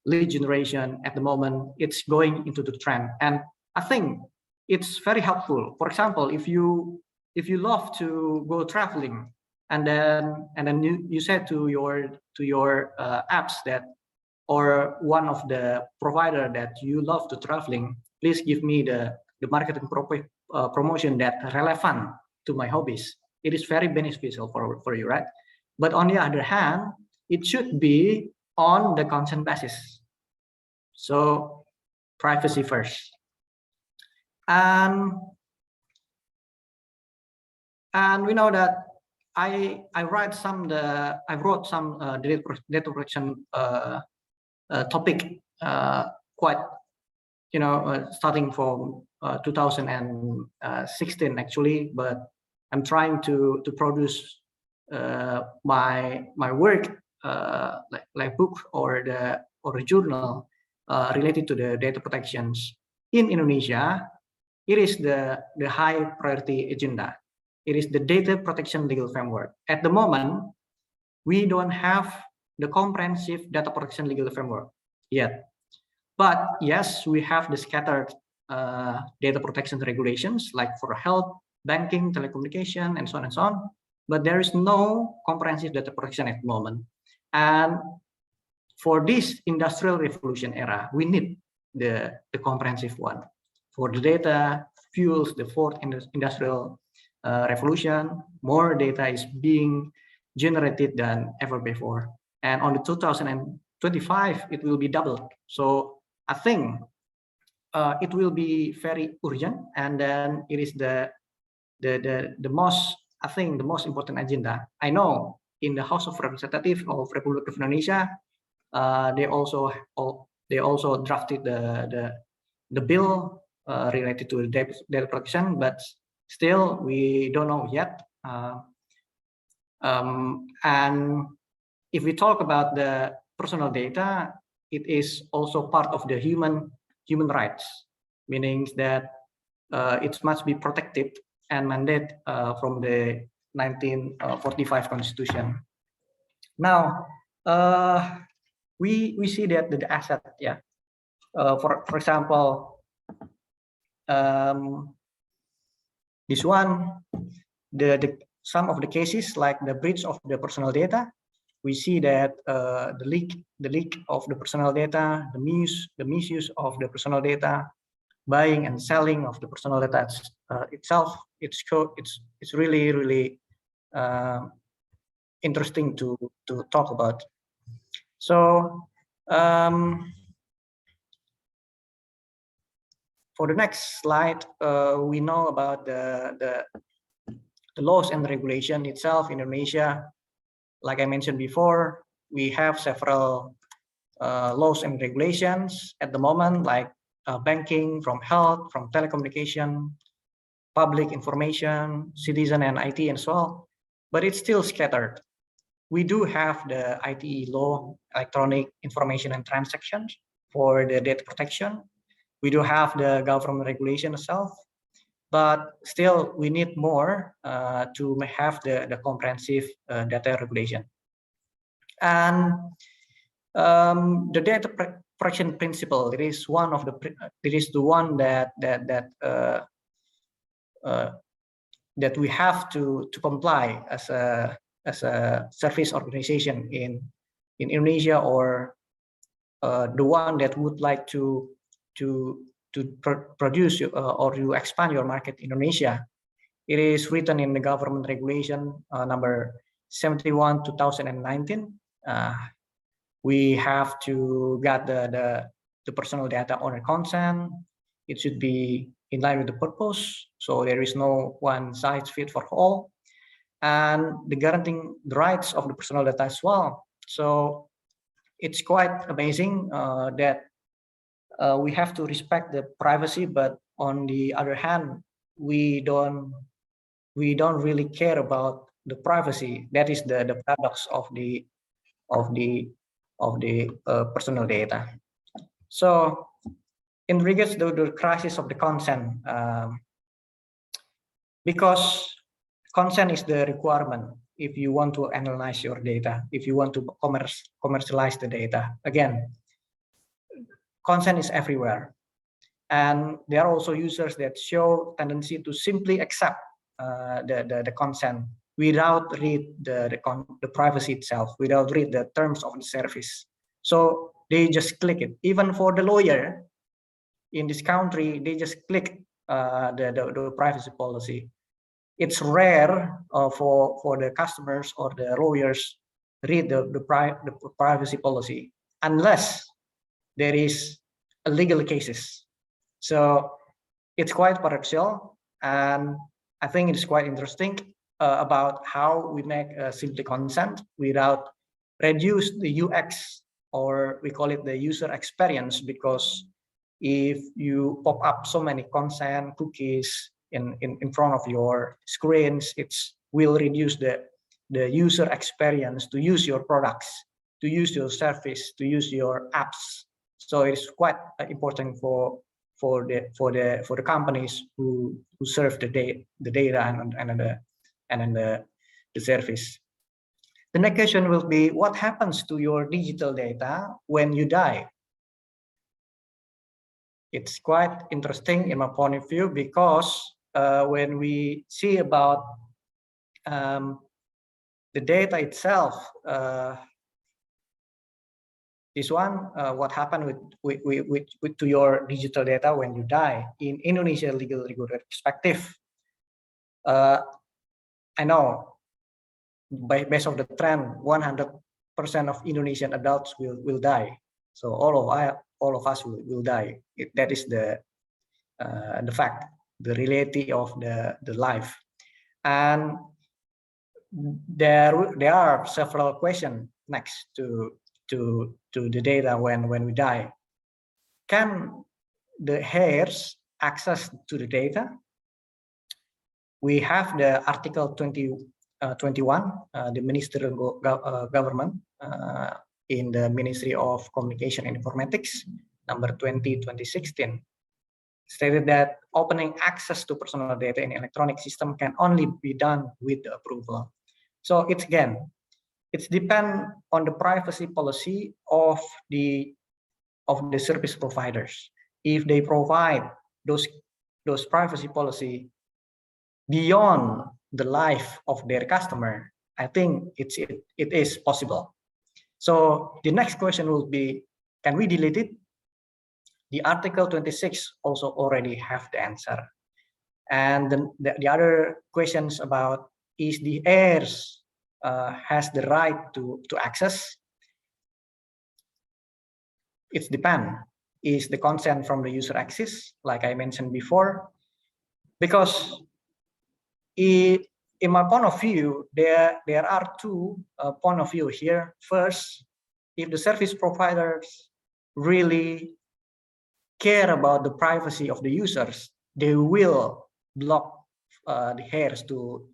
lead generation at the moment, it's going into the trend, and I think it's very helpful. For example, if you love to go traveling, and then you said to your apps that, or one of the provider that you love to traveling, please give me the marketing promotion that relevant to my hobbies. It is very beneficial for you, right? But on the other hand, it should be on the consent basis. So privacy first. And we know that I wrote some data protection topic quite, starting from 2016 actually, but I'm trying to produce my work like book or the journal related to the data protections in Indonesia. It is the high priority agenda. It is the data protection legal framework. At the moment, we don't have the comprehensive data protection legal framework yet. But yes, we have the scattered data protection regulations, like for health, banking, telecommunication, and so on and so on. But there is no comprehensive data protection at the moment. And for this industrial revolution era, we need the comprehensive one. For the data fuels the fourth industrial revolution, more data is being generated than ever before. And on the 2025, it will be doubled. So I think it will be very urgent, and then it is the most, I think, the most important agenda. I know in the House of Representatives of Republic of Indonesia, they also drafted the bill related to data protection, but still we don't know yet. And if we talk about the personal data, it is also part of the human rights, meaning that it must be protected and mandated from the 1945 Constitution. Now we see that the asset, For example, this one, some of the cases like the breach of the personal data, we see that the leak of the personal data, the misuse of the personal data, buying and selling of the personal data itself, it's really interesting to talk about. So for the next slide, we know about the laws and regulation itself in Indonesia. Like I mentioned before, we have several laws and regulations at the moment, like banking, from health, from telecommunication, public information, citizen and IT and so on, but it's still scattered. We do have the ITE law, electronic information and transactions, for the data protection. We do have the government regulation itself, but still we need more to have the comprehensive data regulation. And the data protection principle, it is one of the that we have to comply as a service organization in Indonesia, or the one that would like to produce or to expand your market in Indonesia. It is written in the government regulation number 71/2019. We have to get the personal data owner consent. It should be in line with the purpose, so there is no one size fit for all, and the guaranteeing the rights of the personal data as well. So it's quite amazing that we have to respect the privacy, but on the other hand, we don't really care about the privacy. That is the paradox of the personal data. So in regards to the crisis of the consent, because consent is the requirement if you want to analyze your data, if you want to commercialize the data. Again, consent is everywhere. And there are also users that show tendency to simply accept the consent without read the privacy itself, without read the terms of the service. So they just click it. Even for the lawyer in this country, they just click the privacy policy. It's rare for the customers or the lawyers read the privacy policy unless there is a legal cases. So it's quite paradoxical, and I think it's quite interesting about how we make simply consent without reduce the UX, or we call it the user experience, because if you pop up so many consent cookies in front of your screens, it will reduce the user experience to use your products, to use your service, to use your apps. So it's quite important for the companies who serve the data and the service. The next question will be, what happens to your digital data when you die? It's quite interesting in my point of view, because when we see about the data itself, this one, what happened to your digital data when you die in Indonesia legal regulatory perspective? I know, based on the trend, 100% of Indonesian adults will die. So all of us will die. That is the fact, the reality of the life. And there are several questions next to the data when we die. Can the heirs access to the data? We have the Article 21, the ministerial government in the Ministry of Communication and Informatics, number 20/2016, stated that opening access to personal data in electronic system can only be done with the approval. So it's depends on the privacy policy of the of the service providers. If they provide those privacy policy beyond the life of their customer, I think it is possible. So the next question will be, can we delete it? The Article 26 also already have the answer. And the other questions about, is the heirs has the right to access? It depends. Is the consent from the user access, like I mentioned before? Because in my point of view, there are two point of view here. First, if the service providers really care about the privacy of the users, they will block the heirs to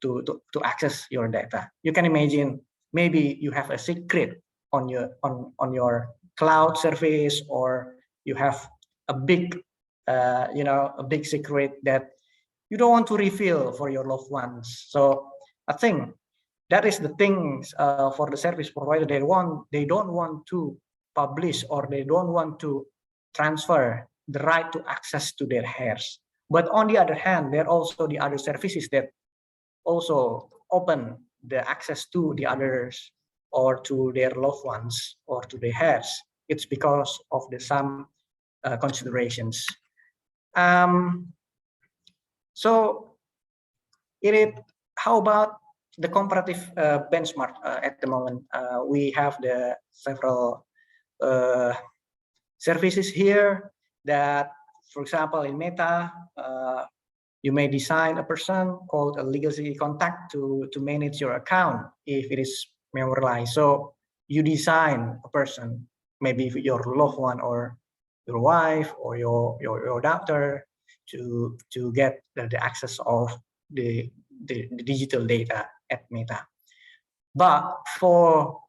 access your data. You can imagine, maybe you have a secret on your cloud service, or you have a big a big secret that you don't want to reveal for your loved ones. So I think that is the things for the service provider. They don't want to publish, or they don't want to transfer the right to access to their heirs. But on the other hand, there are also the other services that also open the access to the others, or to their loved ones, or to their heirs. It's because of the some considerations. So how about the comparative benchmark at the moment? We have the several services here that, for example, in Meta, you may design a person called a legacy contact to manage your account if it is memorialized. So you design a person, maybe your loved one, or your wife, or your daughter, to get the access of the digital data at Meta. But for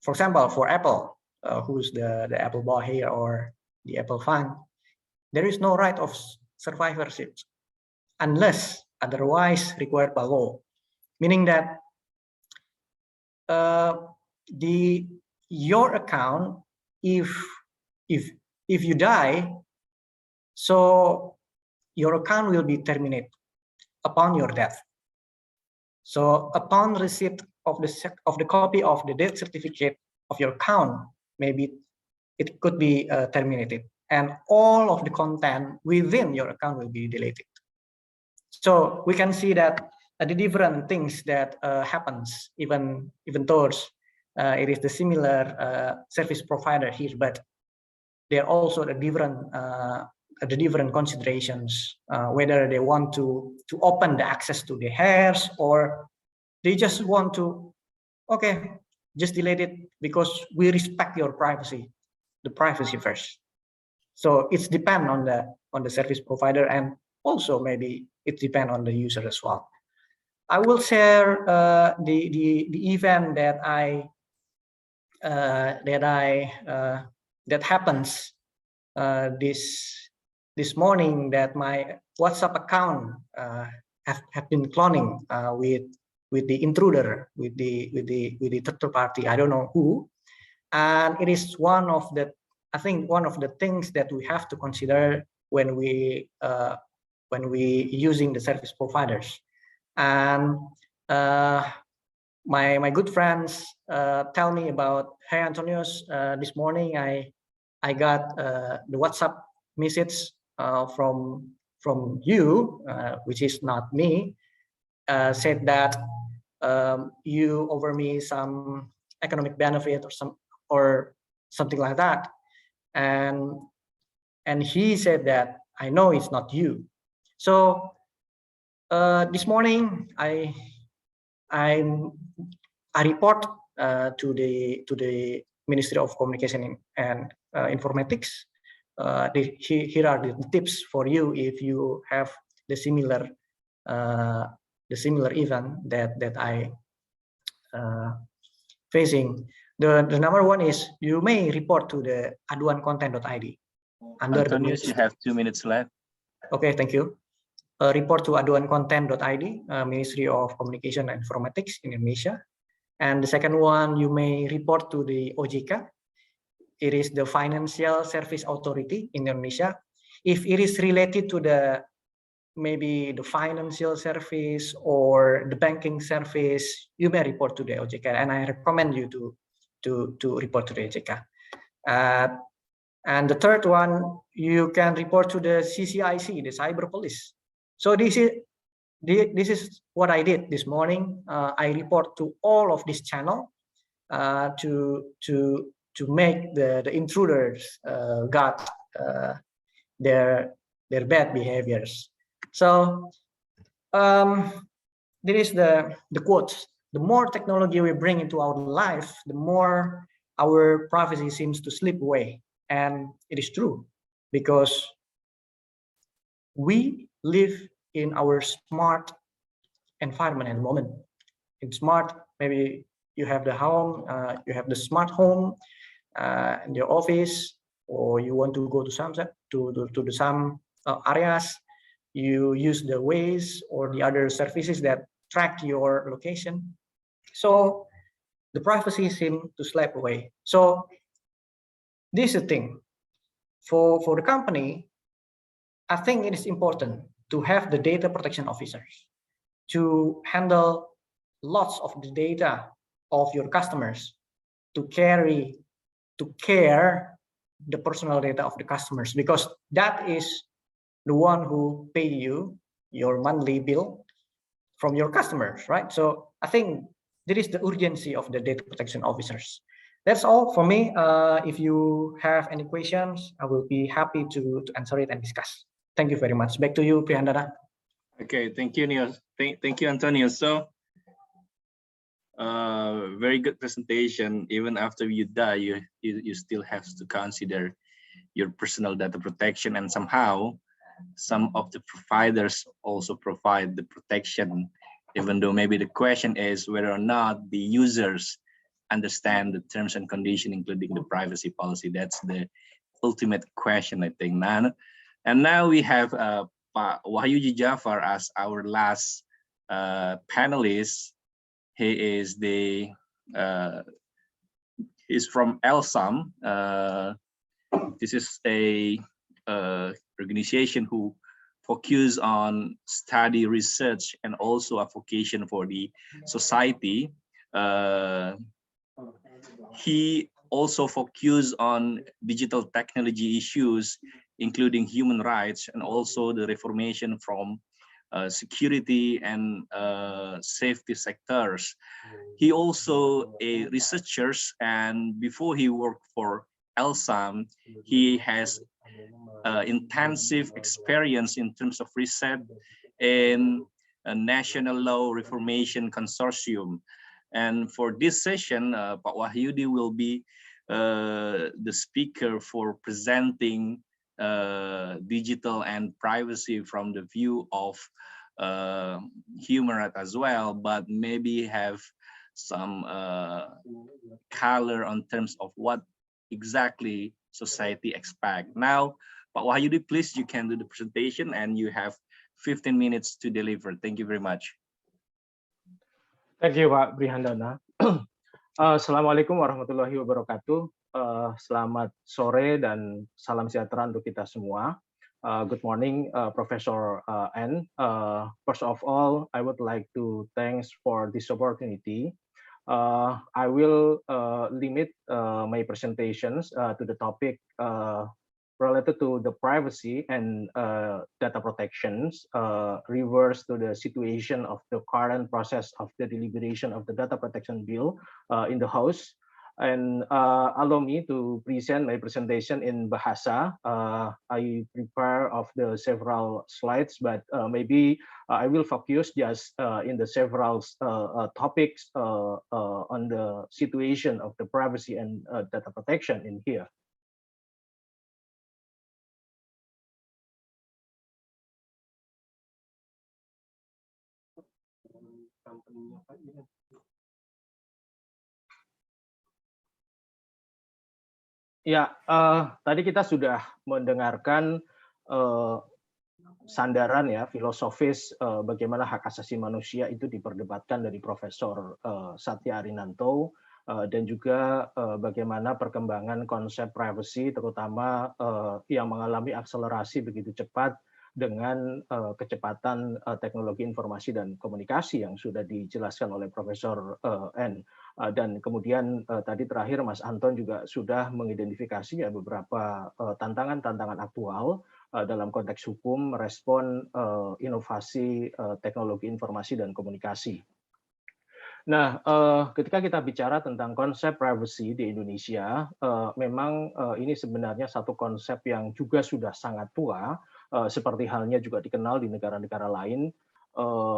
example, for Apple, who's the Apple boy here, or the Apple fan, there is no right of survivorship unless otherwise required by law, meaning that your account, if you die, so your account will be terminated upon your death. So upon receipt of the copy of the death certificate of your account, maybe it could be terminated, and all of the content within your account will be deleted. So we can see that the different things that happens, even though it is the similar service provider here, but there are also the different considerations, whether they want to open the access to the heirs, or they just want to, okay, just delete it because we respect your privacy, the privacy first. So it's depend on the service provider, and also maybe it depends on the user as well. I will share the event that happens this morning, that my WhatsApp account have been cloning with the intruder, with the third party. I don't know who, and it is one of the things that we have to consider when we using the service providers. And my good friends tell me about, hey Antonius, this morning I got the WhatsApp message from you, which is not me, said that you offer me some economic benefit or something like that, and he said that I know it's not you. So this morning I report to the Ministry of Communication and Informatics. Here are the tips for you if you have the similar event that I facing. The number one is, you may report to the aduankonten.id. Antonius, you have 2 minutes left. Okay, thank you. Report to aduankonten.id, Ministry of Communication and Informatics in Indonesia. And the second one, you may report to the OJK. it is the Financial Service Authority in Indonesia. If it is related to the maybe the financial service or the banking service, you may report to the OJK, and I recommend you to report to the OJK. And the third one, you can report to the CCIC, the Cyber Police. So this is what I did this morning. I report to all of this channel to make the intruders got their bad behaviors. So there is the quote: the more technology we bring into our life, the more our privacy seems to slip away. And it is true, because we live in our smart environment at the moment. In smart, maybe you have the home, you have the smart home in your office, or you want to go to some areas, you use the Waze or the other services that track your location. So the privacy seems to slip away. So this is the thing. For the company, I think it is important to have the data protection officers to handle lots of the data of your customers, to care the personal data of the customers, because that is the one who pay you your monthly bill from your customers, right? So I think there is the urgency of the data protection officers. That's all for me. If you have any questions, I will be happy to answer it and discuss. Thank you very much. Back to you, Prihandana. Okay, thank you, Neil. Thank you, Antonio. So, very good presentation. Even after you die, you still have to consider your personal data protection, and somehow some of the providers also provide the protection, even though maybe the question is whether or not the users understand the terms and conditions, including the privacy policy. That's the ultimate question, I think. And now we have Pak Wahyudi Jafar as our last panelist. He is he's from ELSAM. This is a organization who focus on study, research, and also advocacy for the society. He also focus on digital technology issues, including human rights, and also the reformation from security and safety sectors. He also a researcher, and before he worked for ELSAM, he has intensive experience in terms of research in a national law reformation consortium. And for this session, Pak Wahyudi will be the speaker for presenting digital and privacy from the view of human rights as well, but maybe have some color on terms of what exactly society expect. Now, Pak Wahyudi, please, you can do the presentation, and you have 15 minutes to deliver. Thank you very much. Thank you, Pak Prihandana. Assalamualaikum warahmatullahi wabarakatuh. Selamat sore dan salam sejahtera untuk kita semua. Good morning, Professor N. First of all, I would like to thanks for this opportunity. I will limit my presentations to the topic related to the privacy and data protections, reverse to the situation of the current process of the deliberation of the data protection bill in the House. And allow me to present my presentation in Bahasa. I prepare of the several slides, but maybe I will focus just in the several topics on the situation of the privacy and data protection in here. Ya, tadi kita sudah mendengarkan sandaran ya filosofis bagaimana hak asasi manusia itu diperdebatkan dari Profesor Satya Arinanto. dan juga bagaimana perkembangan konsep privacy terutama yang mengalami akselerasi begitu cepat dengan kecepatan teknologi informasi dan komunikasi yang sudah dijelaskan oleh Profesor N. Dan kemudian tadi terakhir Mas Anton juga sudah mengidentifikasi ya beberapa tantangan-tantangan aktual dalam konteks hukum merespon inovasi teknologi informasi dan komunikasi. Nah, ketika kita bicara tentang konsep privacy di Indonesia, memang ini sebenarnya satu konsep yang juga sudah sangat tua, seperti halnya juga dikenal di negara-negara lain,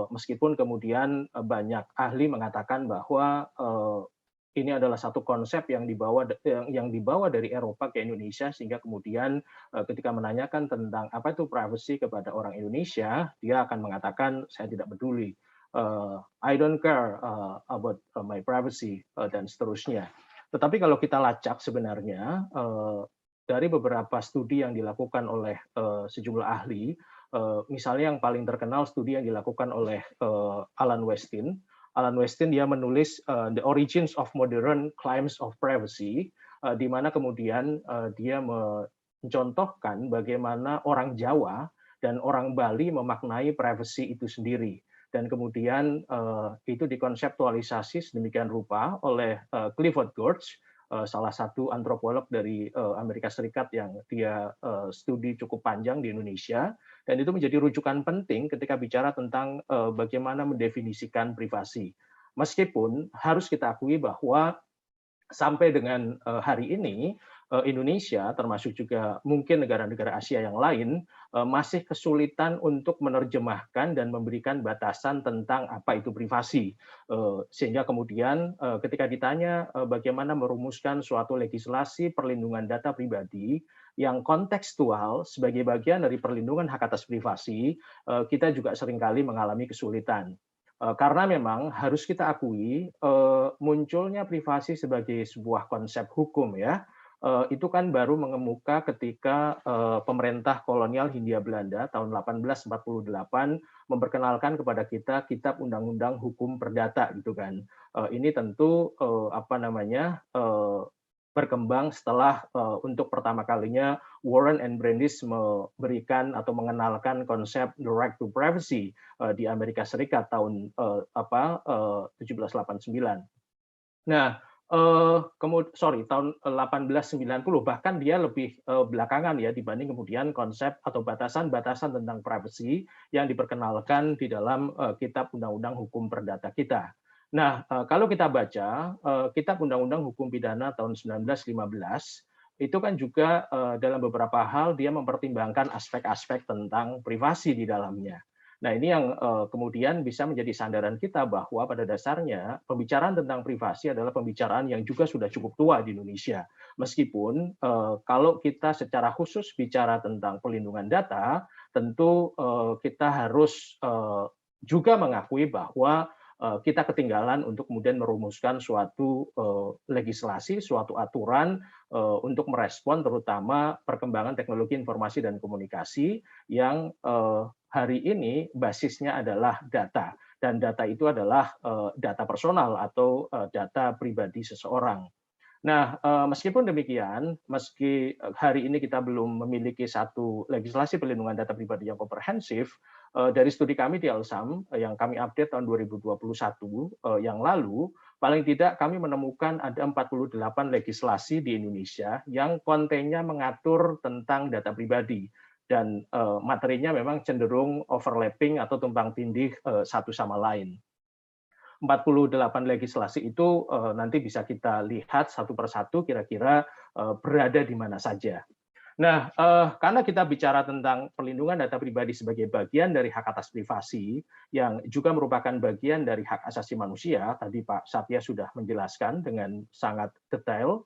meskipun kemudian banyak ahli mengatakan bahwa ini adalah satu konsep yang dibawa dari Eropa ke Indonesia, sehingga kemudian ketika menanyakan tentang apa itu privacy kepada orang Indonesia, dia akan mengatakan saya tidak peduli. I don't care about my privacy dan seterusnya. Tetapi kalau kita lacak sebenarnya dari beberapa studi yang dilakukan oleh sejumlah ahli, misalnya yang paling terkenal studi yang dilakukan oleh Alan Westin. Alan Westin dia menulis The Origins of Modern Claims of Privacy, di mana kemudian dia mencontohkan bagaimana orang Jawa dan orang Bali memaknai privacy itu sendiri. Dan kemudian itu dikonseptualisasi sedemikian rupa oleh Clifford Geertz, salah satu antropolog dari Amerika Serikat yang dia studi cukup panjang di Indonesia, dan itu menjadi rujukan penting ketika bicara tentang bagaimana mendefinisikan privasi. Meskipun harus kita akui bahwa sampai dengan hari ini Indonesia, termasuk juga mungkin negara-negara Asia yang lain, masih kesulitan untuk menerjemahkan dan memberikan batasan tentang apa itu privasi. Sehingga kemudian ketika ditanya bagaimana merumuskan suatu legislasi perlindungan data pribadi yang kontekstual sebagai bagian dari perlindungan hak atas privasi, kita juga seringkali mengalami kesulitan. Karena memang harus kita akui munculnya privasi sebagai sebuah konsep hukum ya, itu kan baru mengemuka ketika pemerintah kolonial Hindia Belanda tahun 1848 memperkenalkan kepada kita Kitab Undang-Undang Hukum Perdata gitu kan. Ini tentu berkembang setelah untuk pertama kalinya Warren and Brandeis memberikan atau mengenalkan konsep the right to privacy di Amerika Serikat tahun 1789. Nah, tahun 1890, bahkan dia lebih belakangan ya dibanding kemudian konsep atau batasan-batasan tentang privacy yang diperkenalkan di dalam Kitab Undang-Undang Hukum Perdata kita. Nah, kalau kita baca Kitab Undang-Undang Hukum Pidana tahun 1915, itu kan juga dalam beberapa hal dia mempertimbangkan aspek-aspek tentang privasi di dalamnya. Nah, ini yang kemudian bisa menjadi sandaran kita bahwa pada dasarnya pembicaraan tentang privasi adalah pembicaraan yang juga sudah cukup tua di Indonesia. Meskipun kalau kita secara khusus bicara tentang pelindungan data, tentu kita harus juga mengakui bahwa kita ketinggalan untuk kemudian merumuskan suatu legislasi, suatu aturan untuk merespon terutama perkembangan teknologi informasi dan komunikasi yang hari ini basisnya adalah data. Dan data itu adalah data personal atau data pribadi seseorang. Nah, meskipun demikian, meski hari ini kita belum memiliki satu legislasi perlindungan data pribadi yang komprehensif, dari studi kami di Alsam yang kami update tahun 2021 yang lalu, paling tidak kami menemukan ada 48 legislasi di Indonesia yang kontennya mengatur tentang data pribadi. Dan materinya memang cenderung overlapping atau tumpang tindih satu sama lain. 48 legislasi itu nanti bisa kita lihat satu persatu kira-kira berada di mana saja. Nah, karena kita bicara tentang perlindungan data pribadi sebagai bagian dari hak atas privasi, yang juga merupakan bagian dari hak asasi manusia, tadi Pak Satya sudah menjelaskan dengan sangat detail,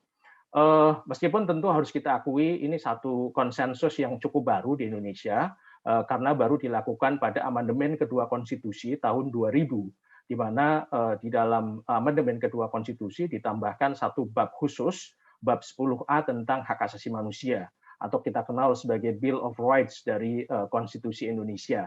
meskipun tentu harus kita akui ini satu konsensus yang cukup baru di Indonesia, karena baru dilakukan pada amandemen kedua konstitusi tahun 2000, di mana di dalam amandemen kedua konstitusi ditambahkan satu bab khusus, bab 10A tentang hak asasi manusia, atau kita kenal sebagai Bill of Rights dari Konstitusi Indonesia.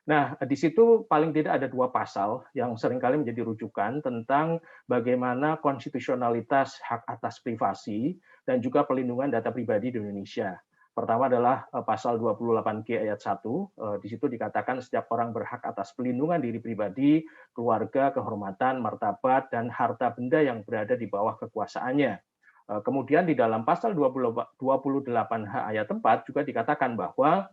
Nah, di situ paling tidak ada 2 pasal yang seringkali menjadi rujukan tentang bagaimana konstitusionalitas hak atas privasi dan juga pelindungan data pribadi di Indonesia. Pertama adalah pasal 28G ayat 1, di situ dikatakan setiap orang berhak atas pelindungan diri pribadi, keluarga, kehormatan, martabat, dan harta benda yang berada di bawah kekuasaannya. Kemudian di dalam pasal 28H ayat 4 juga dikatakan bahwa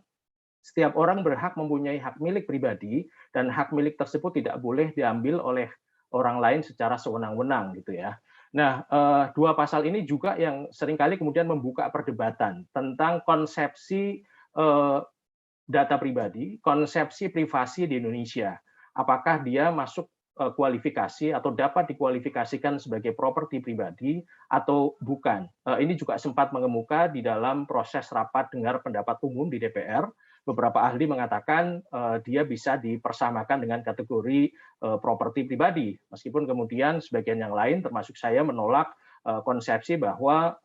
setiap orang berhak mempunyai hak milik pribadi dan hak milik tersebut tidak boleh diambil oleh orang lain secara sewenang-wenang gitu ya. Nah, 2 pasal ini juga yang seringkali kemudian membuka perdebatan tentang konsepsi data pribadi, konsepsi privasi di Indonesia. Apakah dia masuk kualifikasi atau dapat dikualifikasikan sebagai properti pribadi atau bukan. Ini juga sempat mengemuka di dalam proses rapat dengar pendapat umum di DPR. Beberapa ahli mengatakan dia bisa dipersamakan dengan kategori properti pribadi. Meskipun kemudian sebagian yang lain termasuk saya menolak konsepsi bahwa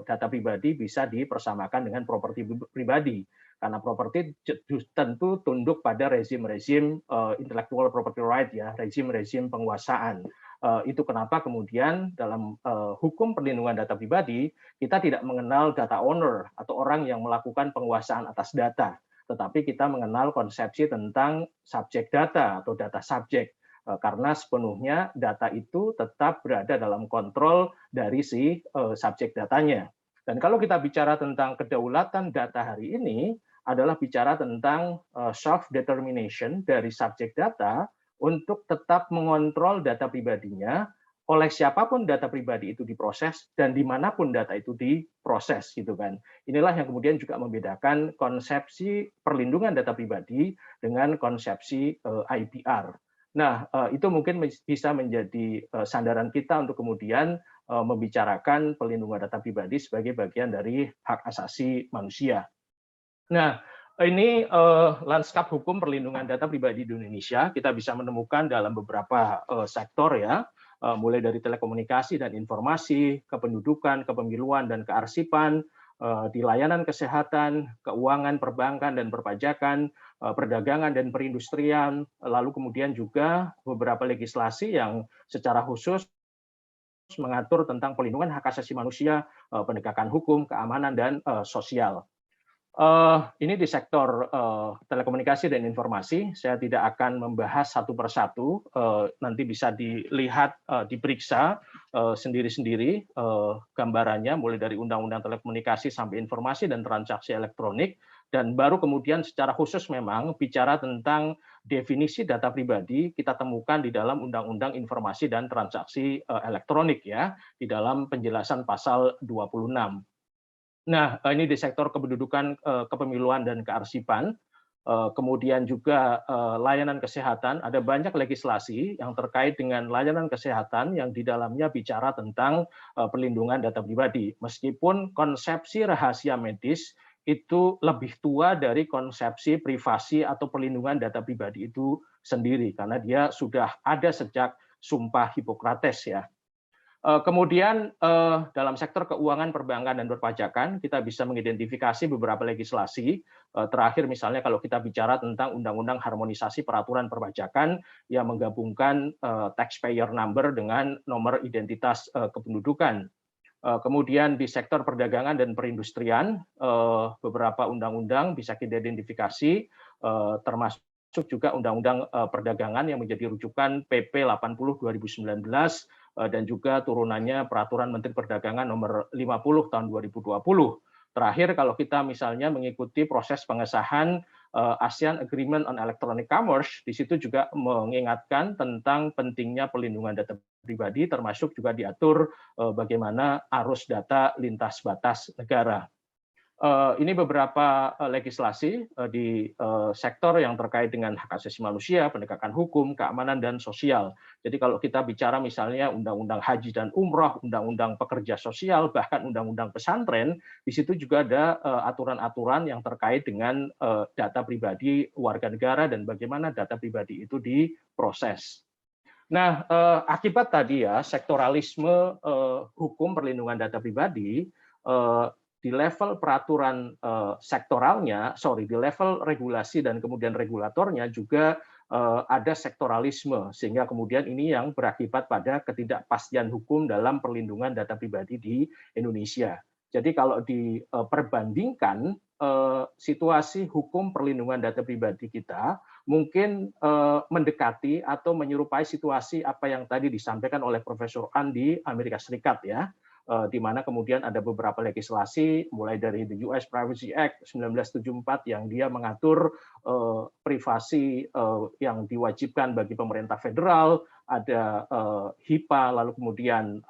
data pribadi bisa dipersamakan dengan properti pribadi. Karena properti tentu tunduk pada rezim-rezim intellectual property right ya, rezim-rezim penguasaan. Itu kenapa kemudian dalam hukum perlindungan data pribadi kita tidak mengenal data owner atau orang yang melakukan penguasaan atas data, tetapi kita mengenal konsepsi tentang subjek data atau data subjek. Karena sepenuhnya data itu tetap berada dalam kontrol dari si subjek datanya. Dan kalau kita bicara tentang kedaulatan data hari ini, adalah bicara tentang self-determination dari subjek data untuk tetap mengontrol data pribadinya oleh siapapun data pribadi itu diproses dan dimanapun data itu diproses gitu kan. Inilah yang kemudian juga membedakan konsepsi perlindungan data pribadi dengan konsepsi IPR. Nah, itu mungkin bisa menjadi sandaran kita untuk kemudian membicarakan pelindungan data pribadi sebagai bagian dari hak asasi manusia. Nah, ini lanskap hukum perlindungan data pribadi di Indonesia kita bisa menemukan dalam beberapa sektor ya, mulai dari telekomunikasi dan informasi, kependudukan, kepemiluan dan kearsipan, di layanan kesehatan, keuangan, perbankan dan perpajakan, perdagangan dan perindustrian, lalu kemudian juga beberapa legislasi yang secara khusus mengatur tentang pelindungan hak asasi manusia, penegakan hukum, keamanan dan sosial. Ini di sektor telekomunikasi dan informasi. Saya tidak akan membahas satu persatu. Nanti bisa dilihat, diperiksa sendiri-sendiri gambarannya, mulai dari Undang-Undang Telekomunikasi sampai Informasi dan Transaksi Elektronik. Dan baru kemudian secara khusus memang bicara tentang definisi data pribadi kita temukan di dalam Undang-Undang Informasi dan Transaksi Elektronik ya, di dalam penjelasan pasal 26. Nah, ini di sektor kependudukan, kepemiluan dan kearsipan, kemudian juga layanan kesehatan, ada banyak legislasi yang terkait dengan layanan kesehatan yang di dalamnya bicara tentang perlindungan data pribadi. Meskipun konsepsi rahasia medis itu lebih tua dari konsepsi privasi atau perlindungan data pribadi itu sendiri, karena dia sudah ada sejak Sumpah Hipokrates ya. Kemudian dalam sektor keuangan, perbankan, dan perpajakan, kita bisa mengidentifikasi beberapa legislasi. Terakhir misalnya kalau kita bicara tentang Undang-Undang Harmonisasi Peraturan Perpajakan yang menggabungkan taxpayer number dengan nomor identitas kependudukan. Kemudian di sektor perdagangan dan perindustrian, beberapa undang-undang bisa kita identifikasi, termasuk juga Undang-Undang Perdagangan yang menjadi rujukan PP 80 2019 dan juga turunannya Peraturan Menteri Perdagangan nomor 50 tahun 2020. Terakhir kalau kita misalnya mengikuti proses pengesahan ASEAN Agreement on Electronic Commerce, di situ juga mengingatkan tentang pentingnya pelindungan data pribadi, termasuk juga diatur bagaimana arus data lintas batas negara. Ini beberapa legislasi di sektor yang terkait dengan hak asasi manusia, penegakan hukum, keamanan, dan sosial. Jadi kalau kita bicara misalnya Undang-Undang Haji dan Umroh, Undang-Undang Pekerja Sosial, bahkan Undang-Undang Pesantren, di situ juga ada aturan-aturan yang terkait dengan data pribadi warga negara dan bagaimana data pribadi itu diproses. Nah, akibat tadi ya sektoralisme hukum perlindungan data pribadi, di level peraturan sektoralnya, di level regulasi dan kemudian regulatornya juga ada sektoralisme, sehingga kemudian ini yang berakibat pada ketidakpastian hukum dalam perlindungan data pribadi di Indonesia. Jadi kalau diperbandingkan situasi hukum perlindungan data pribadi kita mungkin mendekati atau menyerupai situasi apa yang tadi disampaikan oleh Profesor An di Amerika Serikat ya, di mana kemudian ada beberapa legislasi mulai dari the US Privacy Act 1974 yang dia mengatur privasi yang diwajibkan bagi pemerintah federal, ada HIPAA, lalu kemudian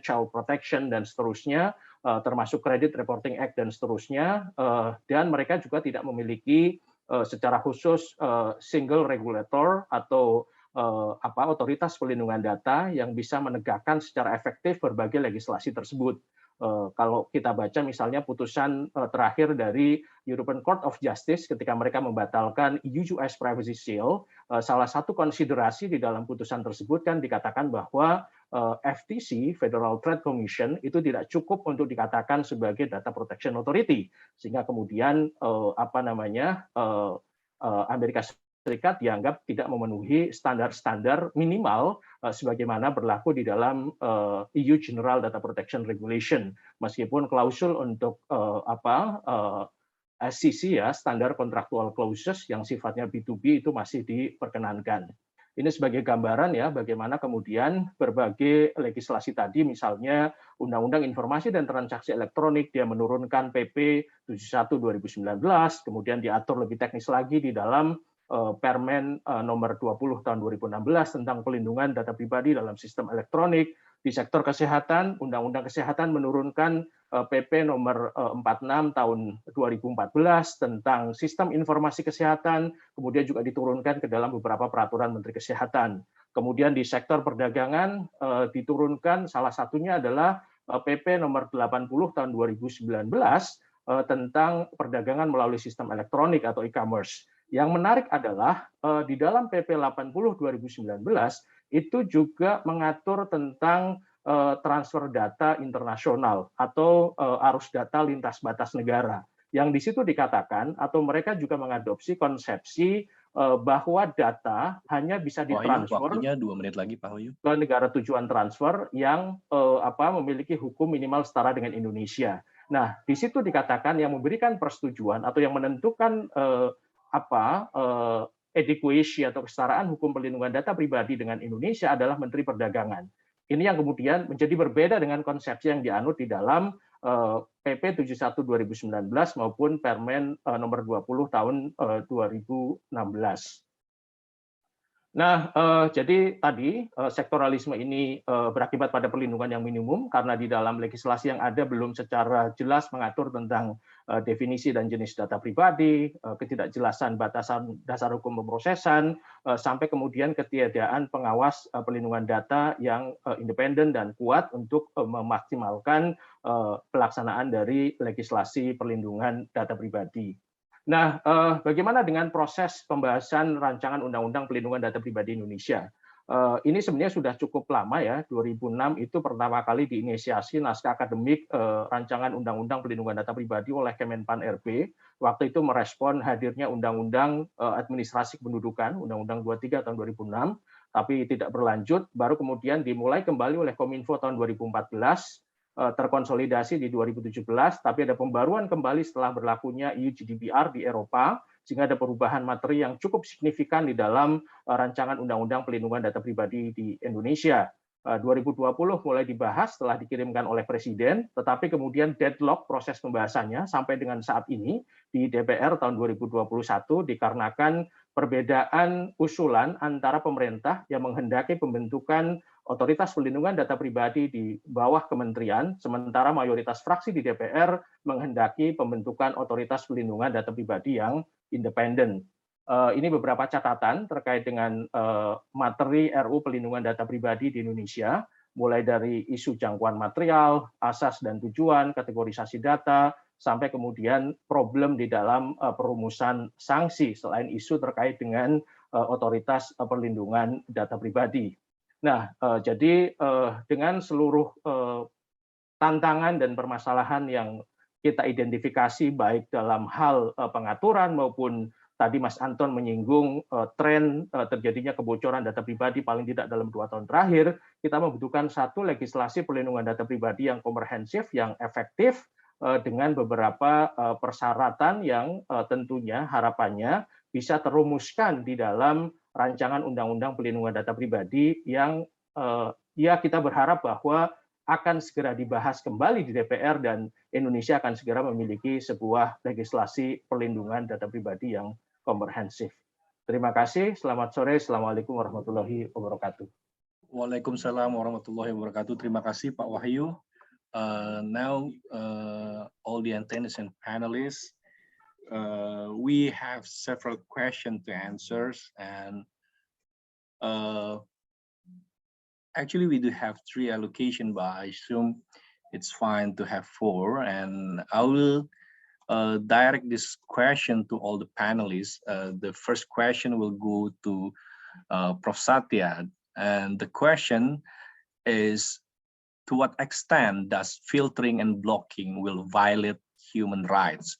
Child Protection dan seterusnya, termasuk Credit Reporting Act dan seterusnya, dan mereka juga tidak memiliki secara khusus single regulator atau otoritas pelindungan data yang bisa menegakkan secara efektif berbagai legislasi tersebut. Kalau kita baca misalnya putusan terakhir dari European Court of Justice ketika mereka membatalkan EU-US Privacy Shield, salah satu konsiderasi di dalam putusan tersebut kan dikatakan bahwa FTC, Federal Trade Commission, itu tidak cukup untuk dikatakan sebagai Data Protection Authority, sehingga kemudian Amerika Serikat dianggap tidak memenuhi standar-standar minimal sebagaimana berlaku di dalam EU General Data Protection Regulation, meskipun klausul untuk SCC ya, standar contractual clauses yang sifatnya B2B itu masih diperkenankan. Ini sebagai gambaran ya bagaimana kemudian berbagai legislasi tadi, misalnya Undang-Undang Informasi dan Transaksi Elektronik, dia menurunkan PP 71 2019, kemudian diatur lebih teknis lagi di dalam Permen nomor 20 tahun 2016 tentang pelindungan data pribadi dalam sistem elektronik. Di sektor kesehatan, Undang-Undang Kesehatan menurunkan PP nomor 46 tahun 2014 tentang sistem informasi kesehatan, kemudian juga diturunkan ke dalam beberapa peraturan Menteri Kesehatan. Kemudian di sektor perdagangan diturunkan, salah satunya adalah PP nomor 80 tahun 2019 tentang perdagangan melalui sistem elektronik atau e-commerce. Yang menarik adalah di dalam PP 80 2019 itu juga mengatur tentang transfer data internasional atau arus data lintas batas negara. Yang di situ dikatakan atau mereka juga mengadopsi konsepsi bahwa data hanya bisa ditransfer waktunya 2 menit lagi, Pak Hoyu, ke negara tujuan transfer yang memiliki hukum minimal setara dengan Indonesia. Nah, di situ dikatakan yang memberikan persetujuan atau yang menentukan adequacy atau kesetaraan hukum perlindungan data pribadi dengan Indonesia adalah Menteri Perdagangan. Ini yang kemudian menjadi berbeda dengan konsepsi yang dianut di dalam PP 71 2019 maupun Permen nomor 20 tahun 2016. Nah, jadi tadi sektoralisme ini berakibat pada perlindungan yang minimum karena di dalam legislasi yang ada belum secara jelas mengatur tentang definisi dan jenis data pribadi, ketidakjelasan batasan dasar hukum pemrosesan, sampai kemudian ketiadaan pengawas perlindungan data yang independen dan kuat untuk memaksimalkan pelaksanaan dari legislasi perlindungan data pribadi. Nah, bagaimana dengan proses pembahasan rancangan Undang-Undang Pelindungan Data Pribadi Indonesia? Ini sebenarnya sudah cukup lama ya, 2006 itu pertama kali diinisiasi naskah akademik rancangan Undang-Undang Pelindungan Data Pribadi oleh Kemenpan RB. Waktu itu merespon hadirnya Undang-Undang Administrasi Kependudukan, Undang-Undang 23 tahun 2006, tapi tidak berlanjut, baru kemudian dimulai kembali oleh Kominfo tahun 2014, terkonsolidasi di 2017, tapi ada pembaruan kembali setelah berlakunya EU GDPR di Eropa, sehingga ada perubahan materi yang cukup signifikan di dalam rancangan Undang-Undang Pelindungan Data Pribadi di Indonesia. 2020 mulai dibahas setelah dikirimkan oleh Presiden, tetapi kemudian deadlock proses pembahasannya sampai dengan saat ini di DPR tahun 2021 dikarenakan perbedaan usulan antara pemerintah yang menghendaki pembentukan Otoritas Pelindungan Data Pribadi di bawah kementerian, sementara mayoritas fraksi di DPR menghendaki pembentukan Otoritas Pelindungan Data Pribadi yang independen. Ini beberapa catatan terkait dengan materi RU Pelindungan Data Pribadi di Indonesia, mulai dari isu jangkauan material, asas dan tujuan, kategorisasi data, sampai kemudian problem di dalam perumusan sanksi selain isu terkait dengan Otoritas Perlindungan Data Pribadi. Nah, jadi dengan seluruh tantangan dan permasalahan yang kita identifikasi baik dalam hal pengaturan maupun tadi Mas Anton menyinggung tren terjadinya kebocoran data pribadi paling tidak dalam 2 tahun terakhir, kita membutuhkan satu legislasi perlindungan data pribadi yang komprehensif, yang efektif, dengan beberapa persyaratan yang tentunya harapannya bisa terumuskan di dalam rancangan undang-undang perlindungan data pribadi yang ya kita berharap bahwa akan segera dibahas kembali di DPR dan Indonesia akan segera memiliki sebuah legislasi perlindungan data pribadi yang komprehensif. Terima kasih, selamat sore, Assalamualaikum warahmatullahi wabarakatuh. Waalaikumsalam warahmatullahi wabarakatuh. Terima kasih Pak Wahyu. Now, all the attendees and panelists, we have several questions to answer, and actually we do have 3 allocation, but I assume it's fine to have 4, and I will direct this question to all the panelists. The first question will go to Prof. Satya, and the question is, to what extent does filtering and blocking will violate human rights,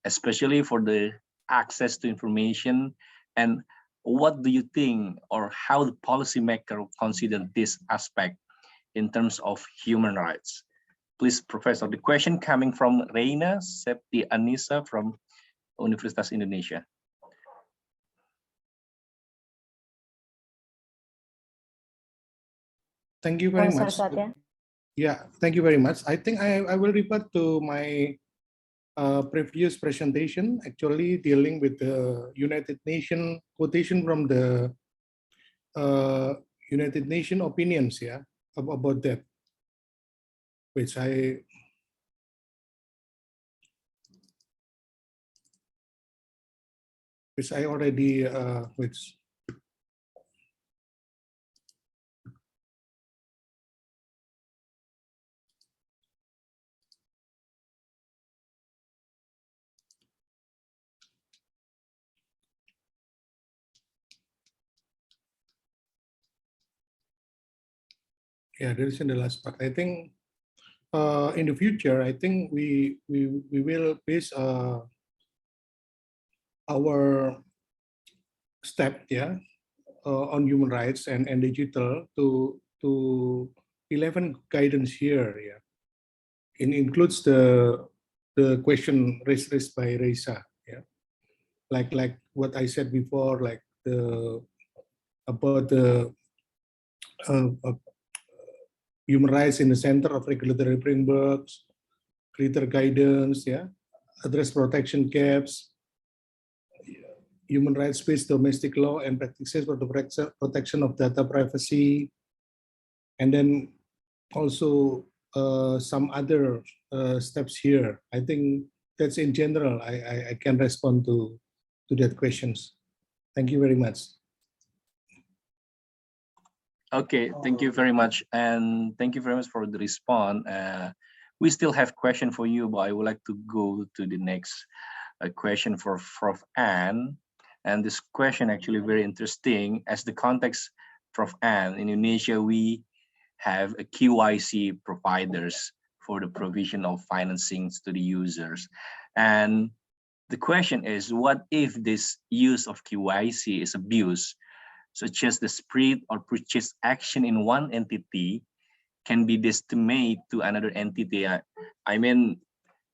especially for the access to information, and what do you think or how the policymaker consider this aspect in terms of human rights? Please, Professor. The question coming from Reina Septi Anissa from Universitas Indonesia. Thank you very Professor much. Satya. Yeah, thank you very much. I think I will refer to my previous presentation, actually dealing with the United Nations quotation from the United Nations opinions, yeah, about that, which I already which yeah, that is in the last part. I think in the future, I think we will base our step, yeah, on human rights and digital to 11 guidance here, yeah. It includes the question raised by Reza, yeah, like what I said before, like about the human rights in the center of regulatory frameworks, greater guidance, yeah, address protection gaps, human rights-based domestic law and practices for the protection of data privacy, and then also some other steps here. I think that's in general, I can respond to that questions. Thank you very much. Okay, thank you very much, and thank you very much for the response. We still have question for you, but I would like to go to the next question for Prof. Anne. And this question actually very interesting. As the context, Prof. Anne, in Indonesia, we have a KYC providers for the provision of financings to the users. And the question is, what if this use of KYC is abused, such as the spread or purchase action in one entity can be disseminated to another entity? I mean,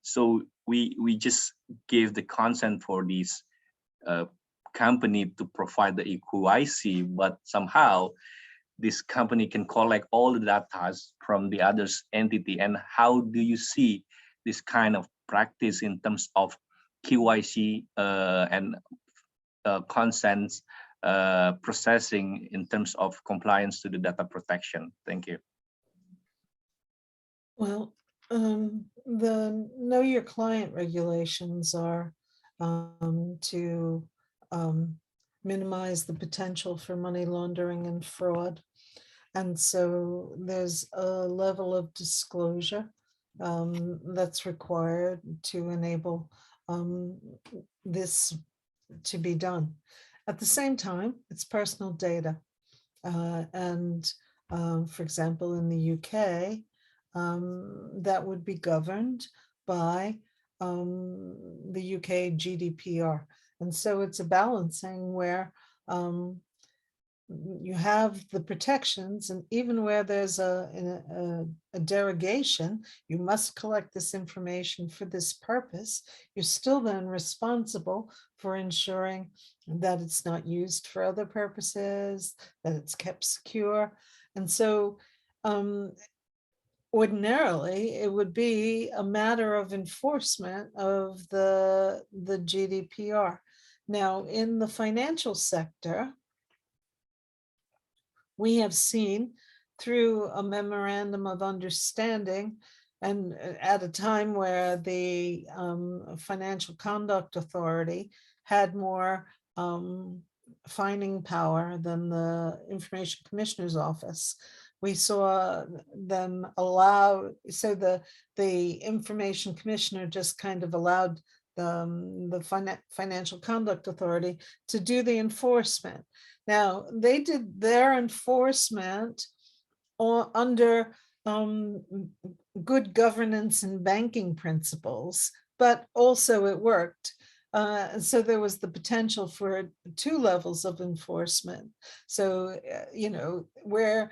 so we just gave the consent for this company to provide the KYC, but somehow this company can collect all the data from the other entity. And how do you see this kind of practice in terms of KYC and consents processing in terms of compliance to the data protection? Thank you. Well, the Know Your Client regulations are to minimize the potential for money laundering and fraud. And so there's a level of disclosure that's required to enable this to be done. At the same time, it's personal data. For example, in the UK, that would be governed by the UK GDPR. And so it's a balancing where you have the protections, and even where there's a derogation, you must collect this information for this purpose. You're still then responsible for ensuring that it's not used for other purposes, that it's kept secure. And so ordinarily, it would be a matter of enforcement of the GDPR. Now, in the financial sector, we have seen through a memorandum of understanding, and at a time where the Financial Conduct Authority had more fining power than the Information Commissioner's Office, we saw them allow, so the Information Commissioner just kind of allowed the Financial Conduct Authority to do the enforcement. Now, they did their enforcement under good governance and banking principles, but also it worked. So there was the potential for 2 levels of enforcement. So, you know, where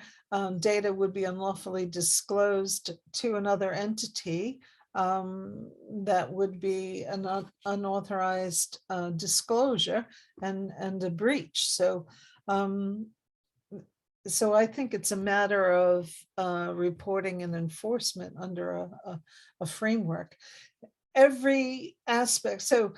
data would be unlawfully disclosed to another entity, that would be an unauthorized disclosure and a breach. So, so I think it's a matter of reporting and enforcement under a framework. Every aspect, so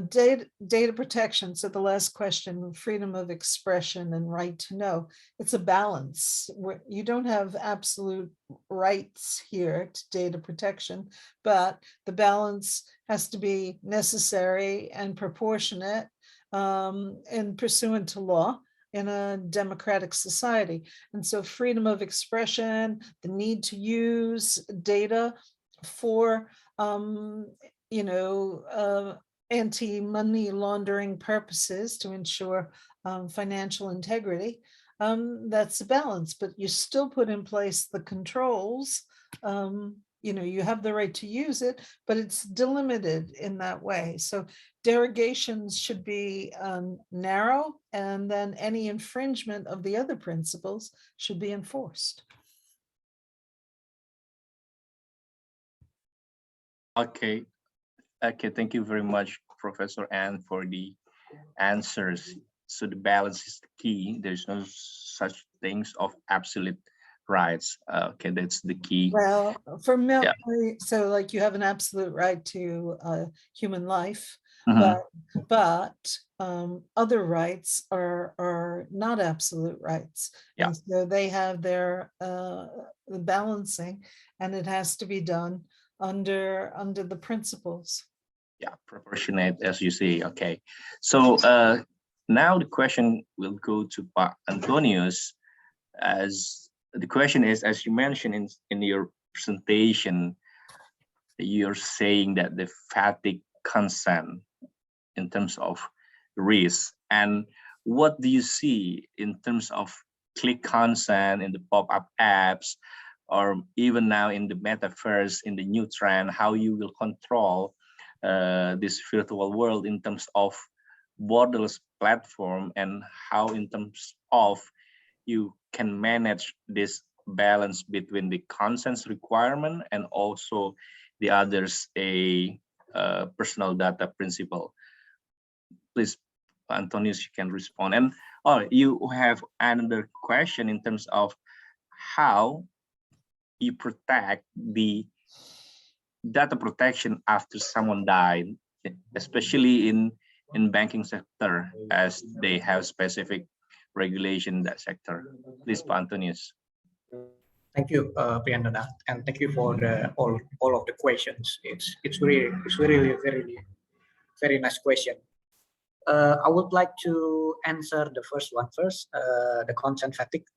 data protection, so the last question, freedom of expression and right to know, it's a balance. You don't have absolute rights here to data protection, but the balance has to be necessary and proportionate and pursuant to law in a democratic society. And so freedom of expression, the need to use data for, you know, anti-money laundering purposes to ensure financial integrity, that's a balance, but you still put in place the controls. You know, you have the right to use it, but it's delimited in that way. So derogations should be narrow, and then any infringement of the other principles should be enforced. Okay. Okay, thank you very much, Professor Ann, for the answers. So the balance is the key. There's no such things of absolute rights. Okay, that's the key. Well, for so like you have an absolute right to human life, but other rights are not absolute rights. Yeah. And so they have their balancing, and it has to be done under the principles. Yeah, proportionate, as you say. Okay, so now the question will go to Pak Antonius. As the question is, as you mentioned in your presentation, you're saying that the fatigue consent in terms of risk, and what do you see in terms of click consent in the pop-up apps, or even now in the metaverse, in the new trend, how you will control this virtual world in terms of borderless platform, and how in terms of you can manage this balance between the consent requirement and also the others, a personal data principle. Please, Antonius, you can respond. And you have another question in terms of how you protect the data protection after someone died, especially in banking sector, as they have specific regulation in that sector. Please, Antonius. Thank you, Priyandana, and thank you for the all of the questions. It's really a very nice question. I would like to answer the first one first, the consent fatigue.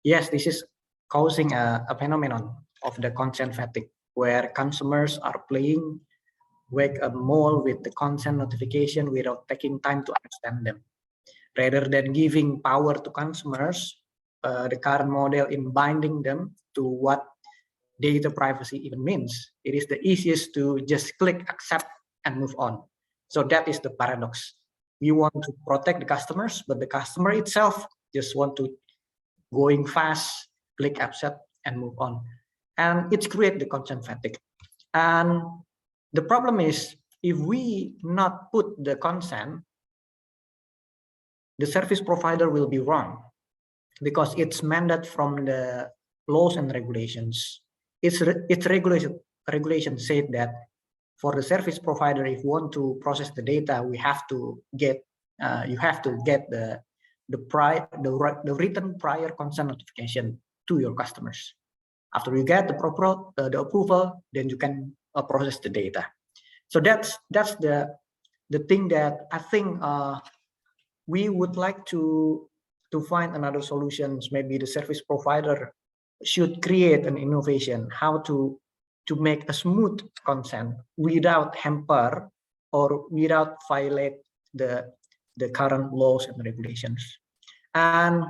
Yes, this is causing a phenomenon of the consent fatigue, where consumers are playing whack-a-mole with the consent notification without taking time to understand them. Rather than giving power to consumers, the current model in binding them to what data privacy even means. It is the easiest to just click accept and move on. So that is the paradox. We want to protect the customers, but the customer itself just want to going fast, click accept and move on. And it's create the consent fatigue. And the problem is, if we not put the consent, the service provider will be wrong, because it's mandate from the laws and regulations. It's regulation said that for the service provider, if you want to process the data, we have to get you have to get the written prior consent notification to your customers. After you get the approval, then you can process the data. So that's the thing that I think we would like to find another solutions. Maybe the service provider should create an innovation how to make a smooth consent without hamper or without violate the current laws and regulations. And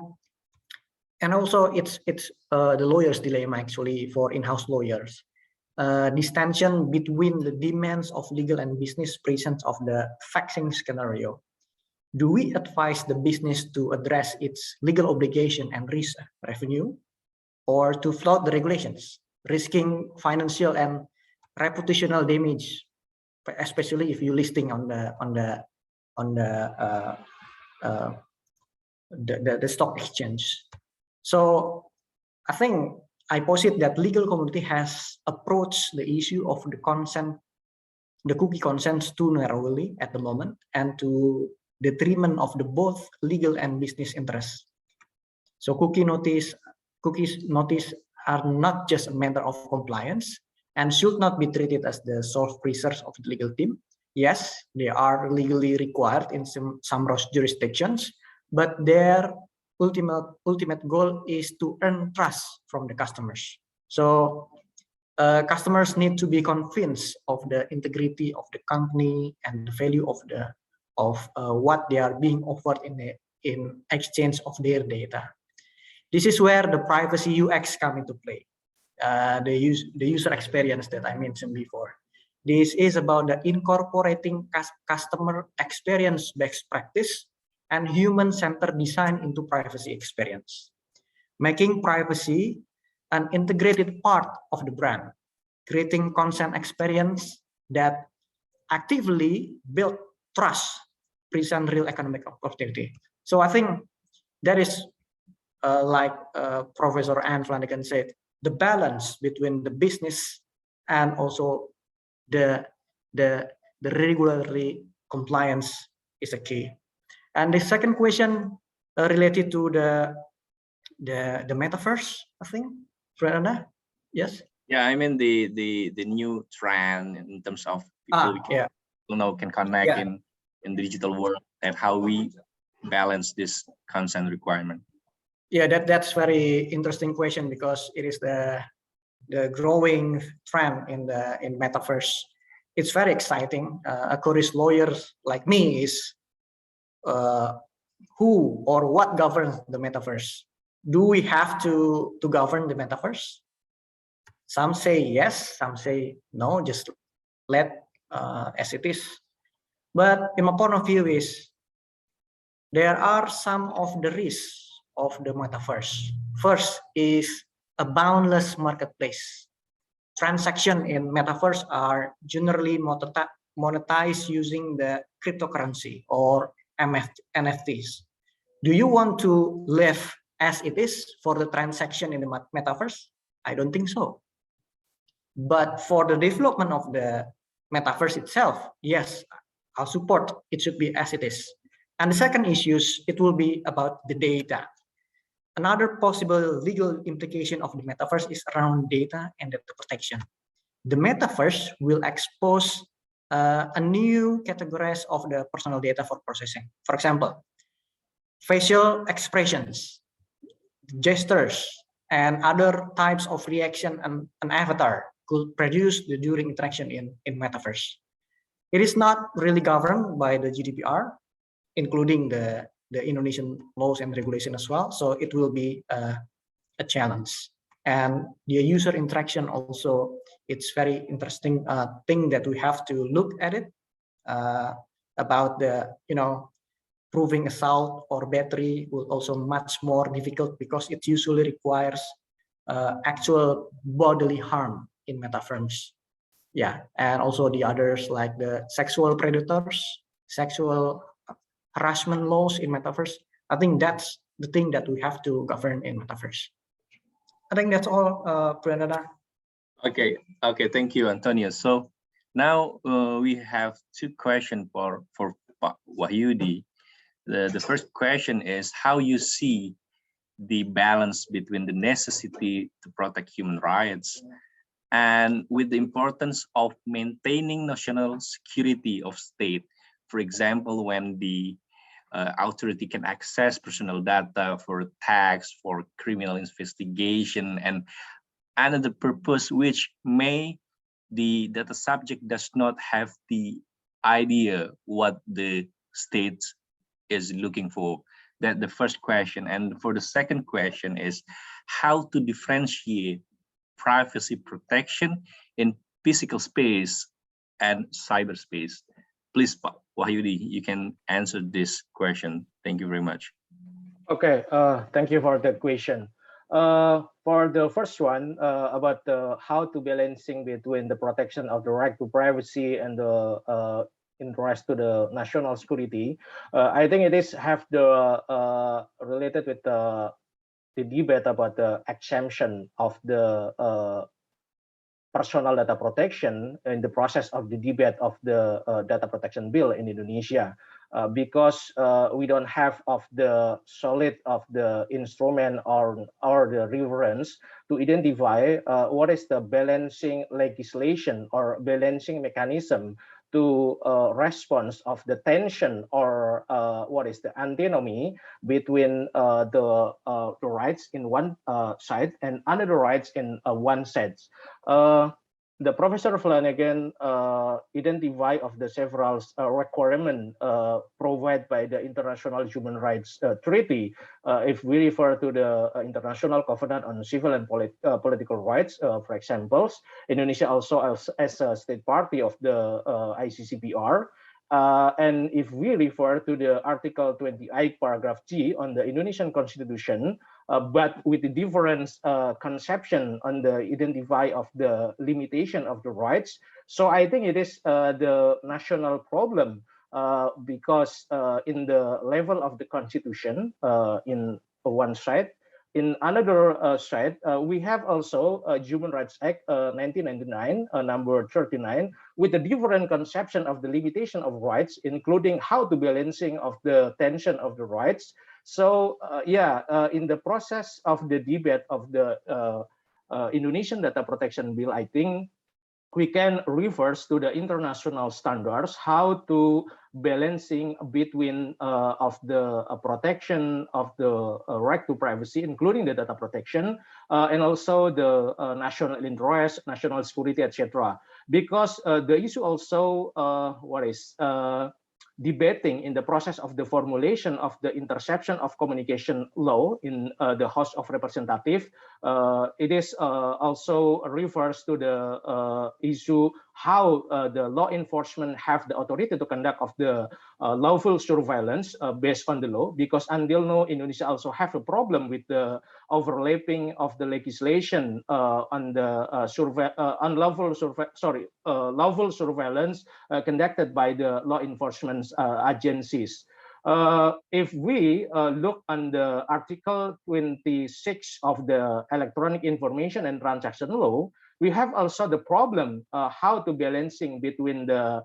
also it's the lawyer's dilemma actually for in-house lawyers. This tension between the demands of legal and business presence of the faxing scenario. Do we advise the business to address its legal obligation and risk revenue, or to flout the regulations, risking financial and reputational damage, especially if you're listing on the stock exchange? So I think I posit that legal community has approached the issue of the consent, the cookie consents too narrowly at the moment, and to detriment of the both legal and business interests. So cookies notice are not just a matter of compliance and should not be treated as the sole research of the legal team. Yes, they are legally required in some jurisdictions, but their ultimate goal is to earn trust from the customers. So customers need to be convinced of the integrity of the company and the value of what they are being offered in exchange of their data. This is where the privacy UX come into play. The user experience that I mentioned before. This is about the incorporating customer experience best practice and human-centered design into privacy experience, making privacy an integrated part of the brand, creating consent experience that actively build trust, present real economic opportunity. So I think that is like Professor Anne Flanagan said, the balance between the business and also the regulatory compliance is a key. And the second question related to the metaverse, I think, Fernanda, yes? Yeah, I mean the new trend in terms of people can connect in the digital world, and how we balance this consent requirement. Yeah, that's very interesting question, because it is the growing trend in metaverse. It's very exciting. A curious lawyer like me is who or what governs the metaverse? Do we have to govern the metaverse? Some say yes, some say no, just let as it is. But in my point of view is, there are some of the risks of the metaverse. First is a boundless marketplace. Transactions in metaverse are generally monetized using the cryptocurrency or NFTs. Do you want to live as it is for the transaction in the metaverse? I don't think so. But for the development of the metaverse itself, yes, I'll support it should be as it is. And the second issue, it will be about the data. Another possible legal implication of the metaverse is around data and data protection. The metaverse will expose a new categories of the personal data for processing. For example, facial expressions, gestures, and other types of reaction and an avatar could produce during interaction in metaverse. It is not really governed by the GDPR, including the Indonesian laws and regulation as well. So it will be a challenge. And the user interaction also, it's very interesting thing that we have to look at it about the, proving a cell or battery will also much more difficult because it usually requires actual bodily harm in metaverse. Yeah, and also the others like the sexual predators, sexual harassment laws in metaverse. I think that's the thing that we have to govern in metaverse. I think that's all, Pranada. Okay, thank you, Antonio. So now we have two questions for Pak Wahyudi. The first question is how you see the balance between the necessity to protect human rights and with the importance of maintaining national security of state. For example, when the authority can access personal data for tax, for criminal investigation, and another purpose which the data subject does not have the idea what the state is looking for. That the first question. And for the second question is how to differentiate privacy protection in physical space and cyberspace. Please, Pak Wahyudi, you can answer this question. Thank you very much. Okay, thank you for that question. For the first one, about how to balancing between the protection of the right to privacy and the interest to the national security, I think it is have the related with the debate about the exemption of the personal data protection in the process of the debate of the data protection bill in Indonesia, because we don't have of the solid of the instrument or the reference to identify what is the balancing legislation or balancing mechanism to response of the tension or what is the antinomy between the rights in one side and another rights in one side. The Professor Flanagan identify of the several requirements provided by the International Human Rights Treaty. If we refer to the International Covenant on Civil and Political Rights, for example, Indonesia also as a state party of the ICCPR. And if we refer to the Article 28, paragraph G on the Indonesian Constitution, but with the different conception on the identify of the limitation of the rights. So I think it is the national problem because in the level of the Constitution in one side, in another side, we have also Human Rights Act 1999, number 39, with a different conception of the limitation of rights, including how to balancing of the tension of the rights. So in the process of the debate of the Indonesian Data Protection Bill, I think we can reverse to the international standards how to balancing between of the protection of the right to privacy, including the data protection, and also the national interest, national security, etc. Because the issue also debating in the process of the formulation of the interception of communication law in the House of Representatives, it is also refers to the issue how the law enforcement have the authority to conduct of the lawful surveillance based on the law, because until now Indonesia also have a problem with the overlapping of the legislation on the lawful surveillance conducted by the law enforcement agencies. If we look on the Article 26 of the Electronic Information and Transaction Law, we have also the problem how to balancing between the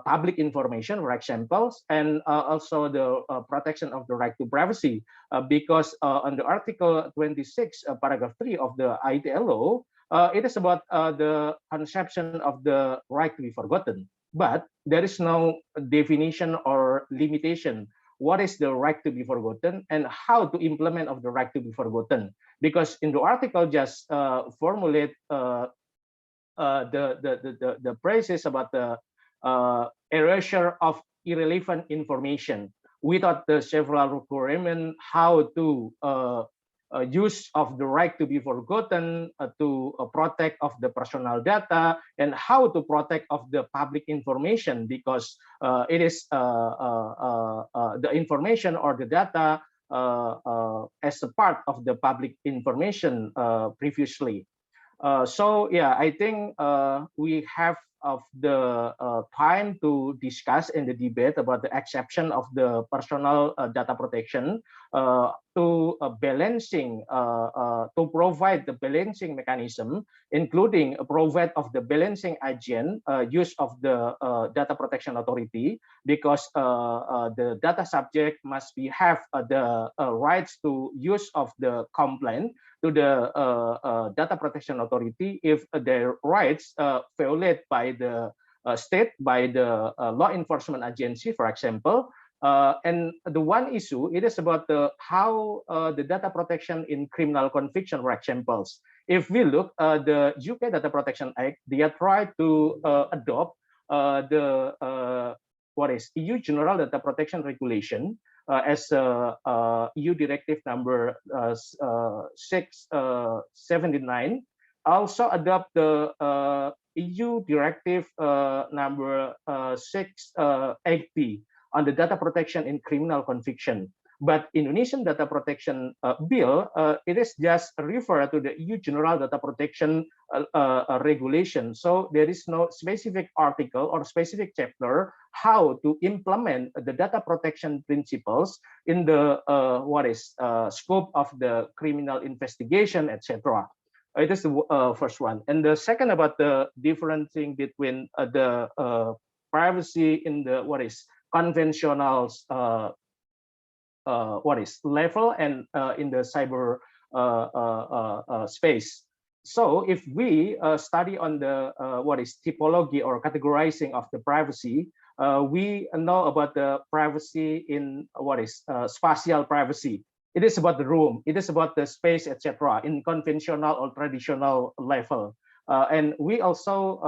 public information, for example, and also the protection of the right to privacy, because under Article 26, paragraph 3 of the ITL law, it is about the conception of the right to be forgotten. But there is no definition or limitation. What is the right to be forgotten and how to implement of the right to be forgotten? Because in the article just formulate the phrases about the erasure of irrelevant information without the several requirements how to use of the right to be forgotten, to protect of the personal data, and how to protect of the public information, because it is the information or the data as a part of the public information previously. So yeah, I think we have of the time to discuss in the debate about the exception of the personal data protection to balancing, to provide the balancing mechanism, including provide of the balancing agent use of the data protection authority, because the data subject must be have the rights to use of the complaint to the data protection authority if their rights violated by the state, by the law enforcement agency, for example. And the one issue, it is about the how the data protection in criminal conviction, for examples. If we look the UK Data Protection Act, they are trying to adopt the what is EU General Data Protection Regulation as EU Directive number 679, also adopt the EU Directive number 680 on the data protection in criminal conviction. But Indonesian Data Protection Bill, it is just refer to the EU General Data Protection Regulation. So there is no specific article or specific chapter how to implement the data protection principles in the scope of the criminal investigation, etc. It is the first one. And the second about the different thing between the privacy in the conventional level and in the cyber space. So if we study on the typology or categorizing of the privacy, we know about the privacy in spatial privacy. It is about the room, it is about the space, etc. in conventional or traditional level. And we also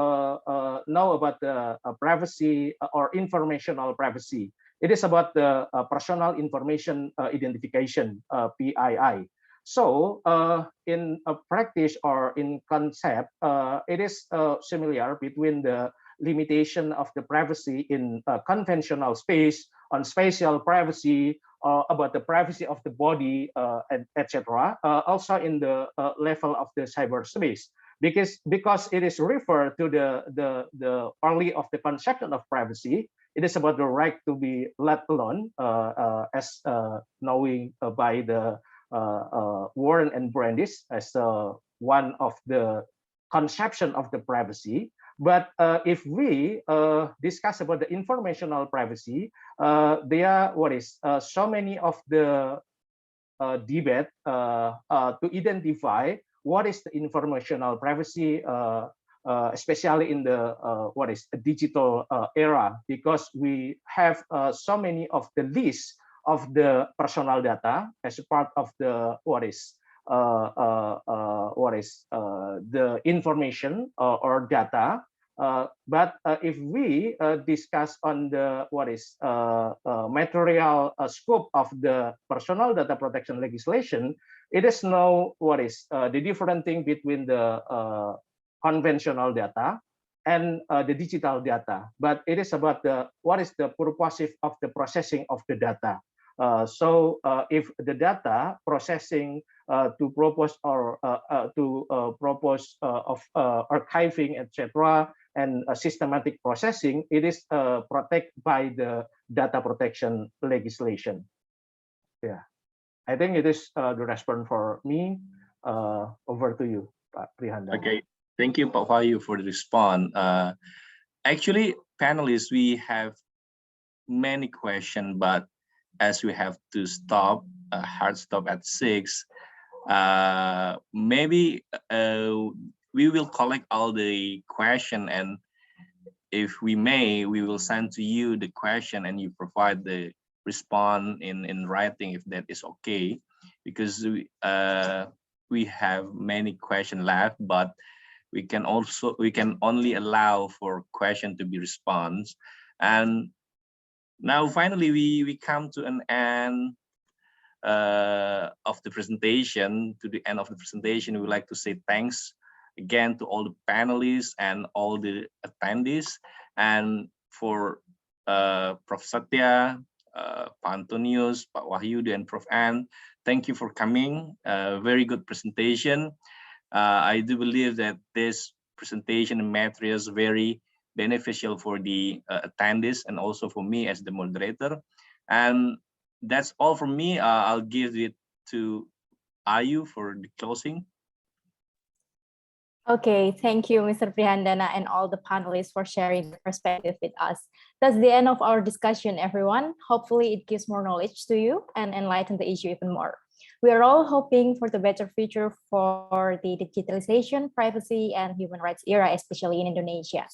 know about the privacy or informational privacy. It is about the personal information identification, PII. So in a practice or in concept, it is similar between the limitation of the privacy in conventional space, on spatial privacy, about the privacy of the body, etc. Also in the level of the cyberspace. Because it is referred to the early of the conception of privacy, it is about the right to be let alone, as knowing by the Warren and Brandis as one of the conception of the privacy. But if we discuss about the informational privacy, there are so many of the debate to identify what is the informational privacy, especially in the digital era, because we have so many of the list of the personal data as a part of the the information or data. But if we discuss on the material scope of the personal data protection legislation, it is no the different thing between the conventional data and the digital data. But it is about the what is the purpose of the processing of the data. So if the data processing to propose or propose of archiving, etc., and systematic processing, it is protected by the data protection legislation. Yeah, I think it is the response for me. Over to you, Pak Prihanda. Okay, thank you, Pak Wahyu, for the response. Actually, panelists, we have many questions, but as we have to stop, hard stop at 6, maybe we will collect all the question, and if we may, we will send to you the question and you provide the response in writing if that is okay, because we have many questions left, but we can only allow for question to be response. And now finally we come to an end of the presentation, to the end of the presentation, we would like to say thanks again to all the panelists and all the attendees, and for Prof. Satya, Pak Antonius, Pak Wahyudi, and Prof. Ann. Thank you for coming. Very good presentation. I do believe that this presentation and materials very beneficial for the attendees and also for me as the moderator. And that's all from me. I'll give it to Ayu for the closing. Okay, thank you, Mr. Prihandana, and all the panelists for sharing their perspective with us. That's the end of our discussion, everyone. Hopefully it gives more knowledge to you and enlighten the issue even more. We are all hoping for the better future for the digitalization, privacy, and human rights era, especially in Indonesia.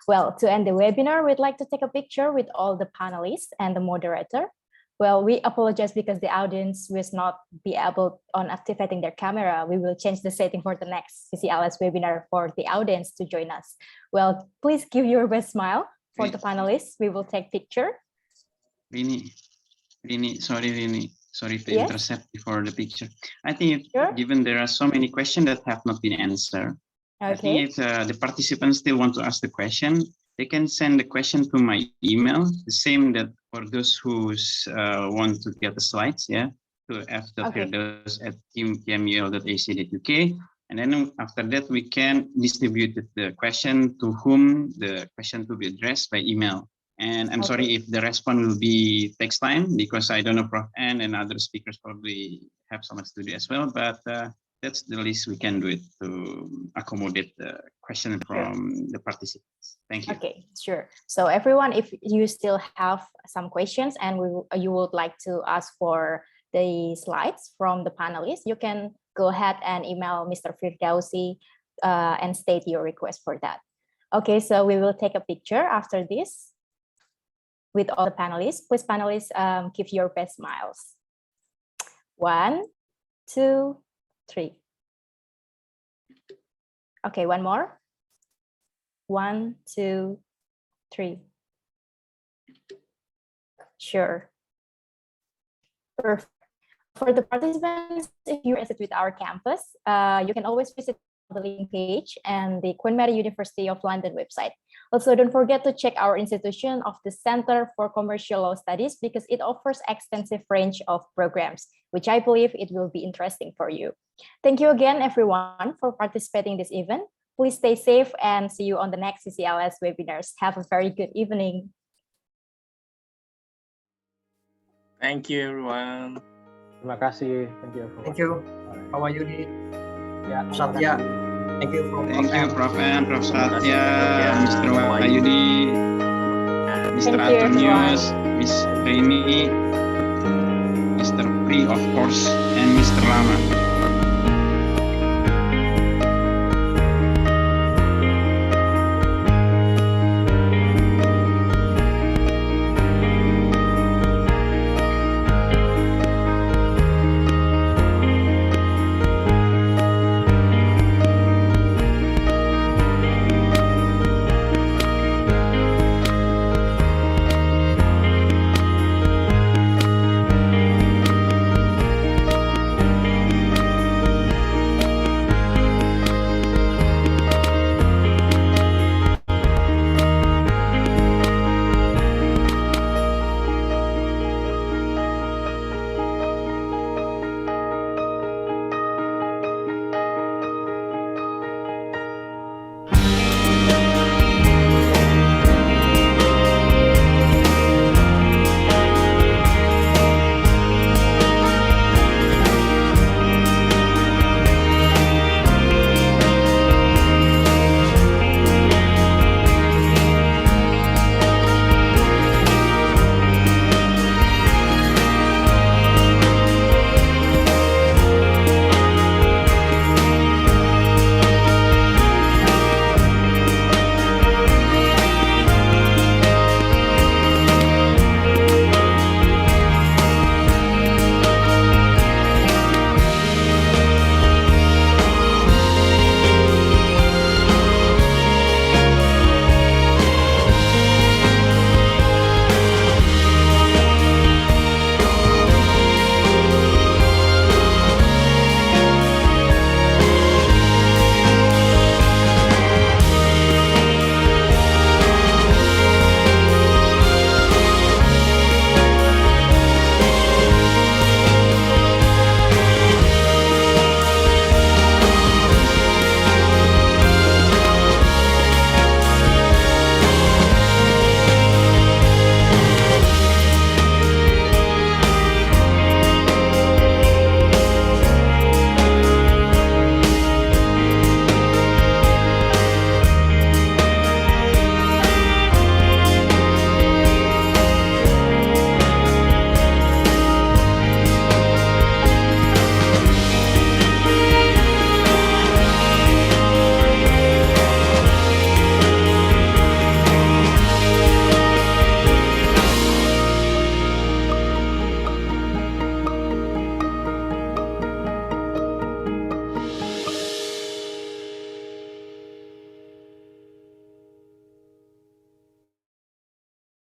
Well, to end the webinar, we'd like to take a picture with all the panelists and the moderator. Well, we apologize because the audience will not be able on activating their camera. We will change the setting for the next CCLS webinar for the audience to join us. Well, please give your best smile for the panelists. We will take picture. Rini, sorry to Yes? intercept before the picture. I think Sure. given there are so many questions that have not been answered, I think Okay. if the participants still want to ask the question, they can send the question to my email, the same that for those who want to get the slides, yeah, to f.firdaus@team.pmul.ac.uk. And then after that, we can distribute the question to whom the question to be addressed by email. And I'm sorry if the response will be takes time, because I don't know, Prof. Ann and other speakers probably have so much to do as well, but that's the least we can do it to accommodate the question from the participants. Thank you. Okay, sure. So everyone, if you still have some questions and you would like to ask for the slides from the panelists, you can go ahead and email Mr. Firdausi and state your request for that. Okay, so we will take a picture after this with all the panelists. Please, panelists, give your best smiles. 1, 2, 3. Okay, one more. 1, 2, 3. Sure. Perfect. For the participants, if you're interested with our campus, you can always visit the link page and the Queen Mary University of London website. Also, don't forget to check our institution of the Center for Commercial Law Studies, because it offers extensive range of programs, which I believe it will be interesting for you. Thank you again, everyone, for participating in this event. Please stay safe and see you on the next CCLS webinars. Have a very good evening. Thank you, everyone. Terima kasih. Thank you, everyone. Thank you, Pak Wahyudi, Ya, terima Satya. kasih. Thank you, Prof. Thank you, Prof. Ann, Prof. Satya, Mr. Wahyudi. Wahyudi, Mr. Thank you, Antonius, Miss Rini, Mr. Pri, of course, and Mr. Rama.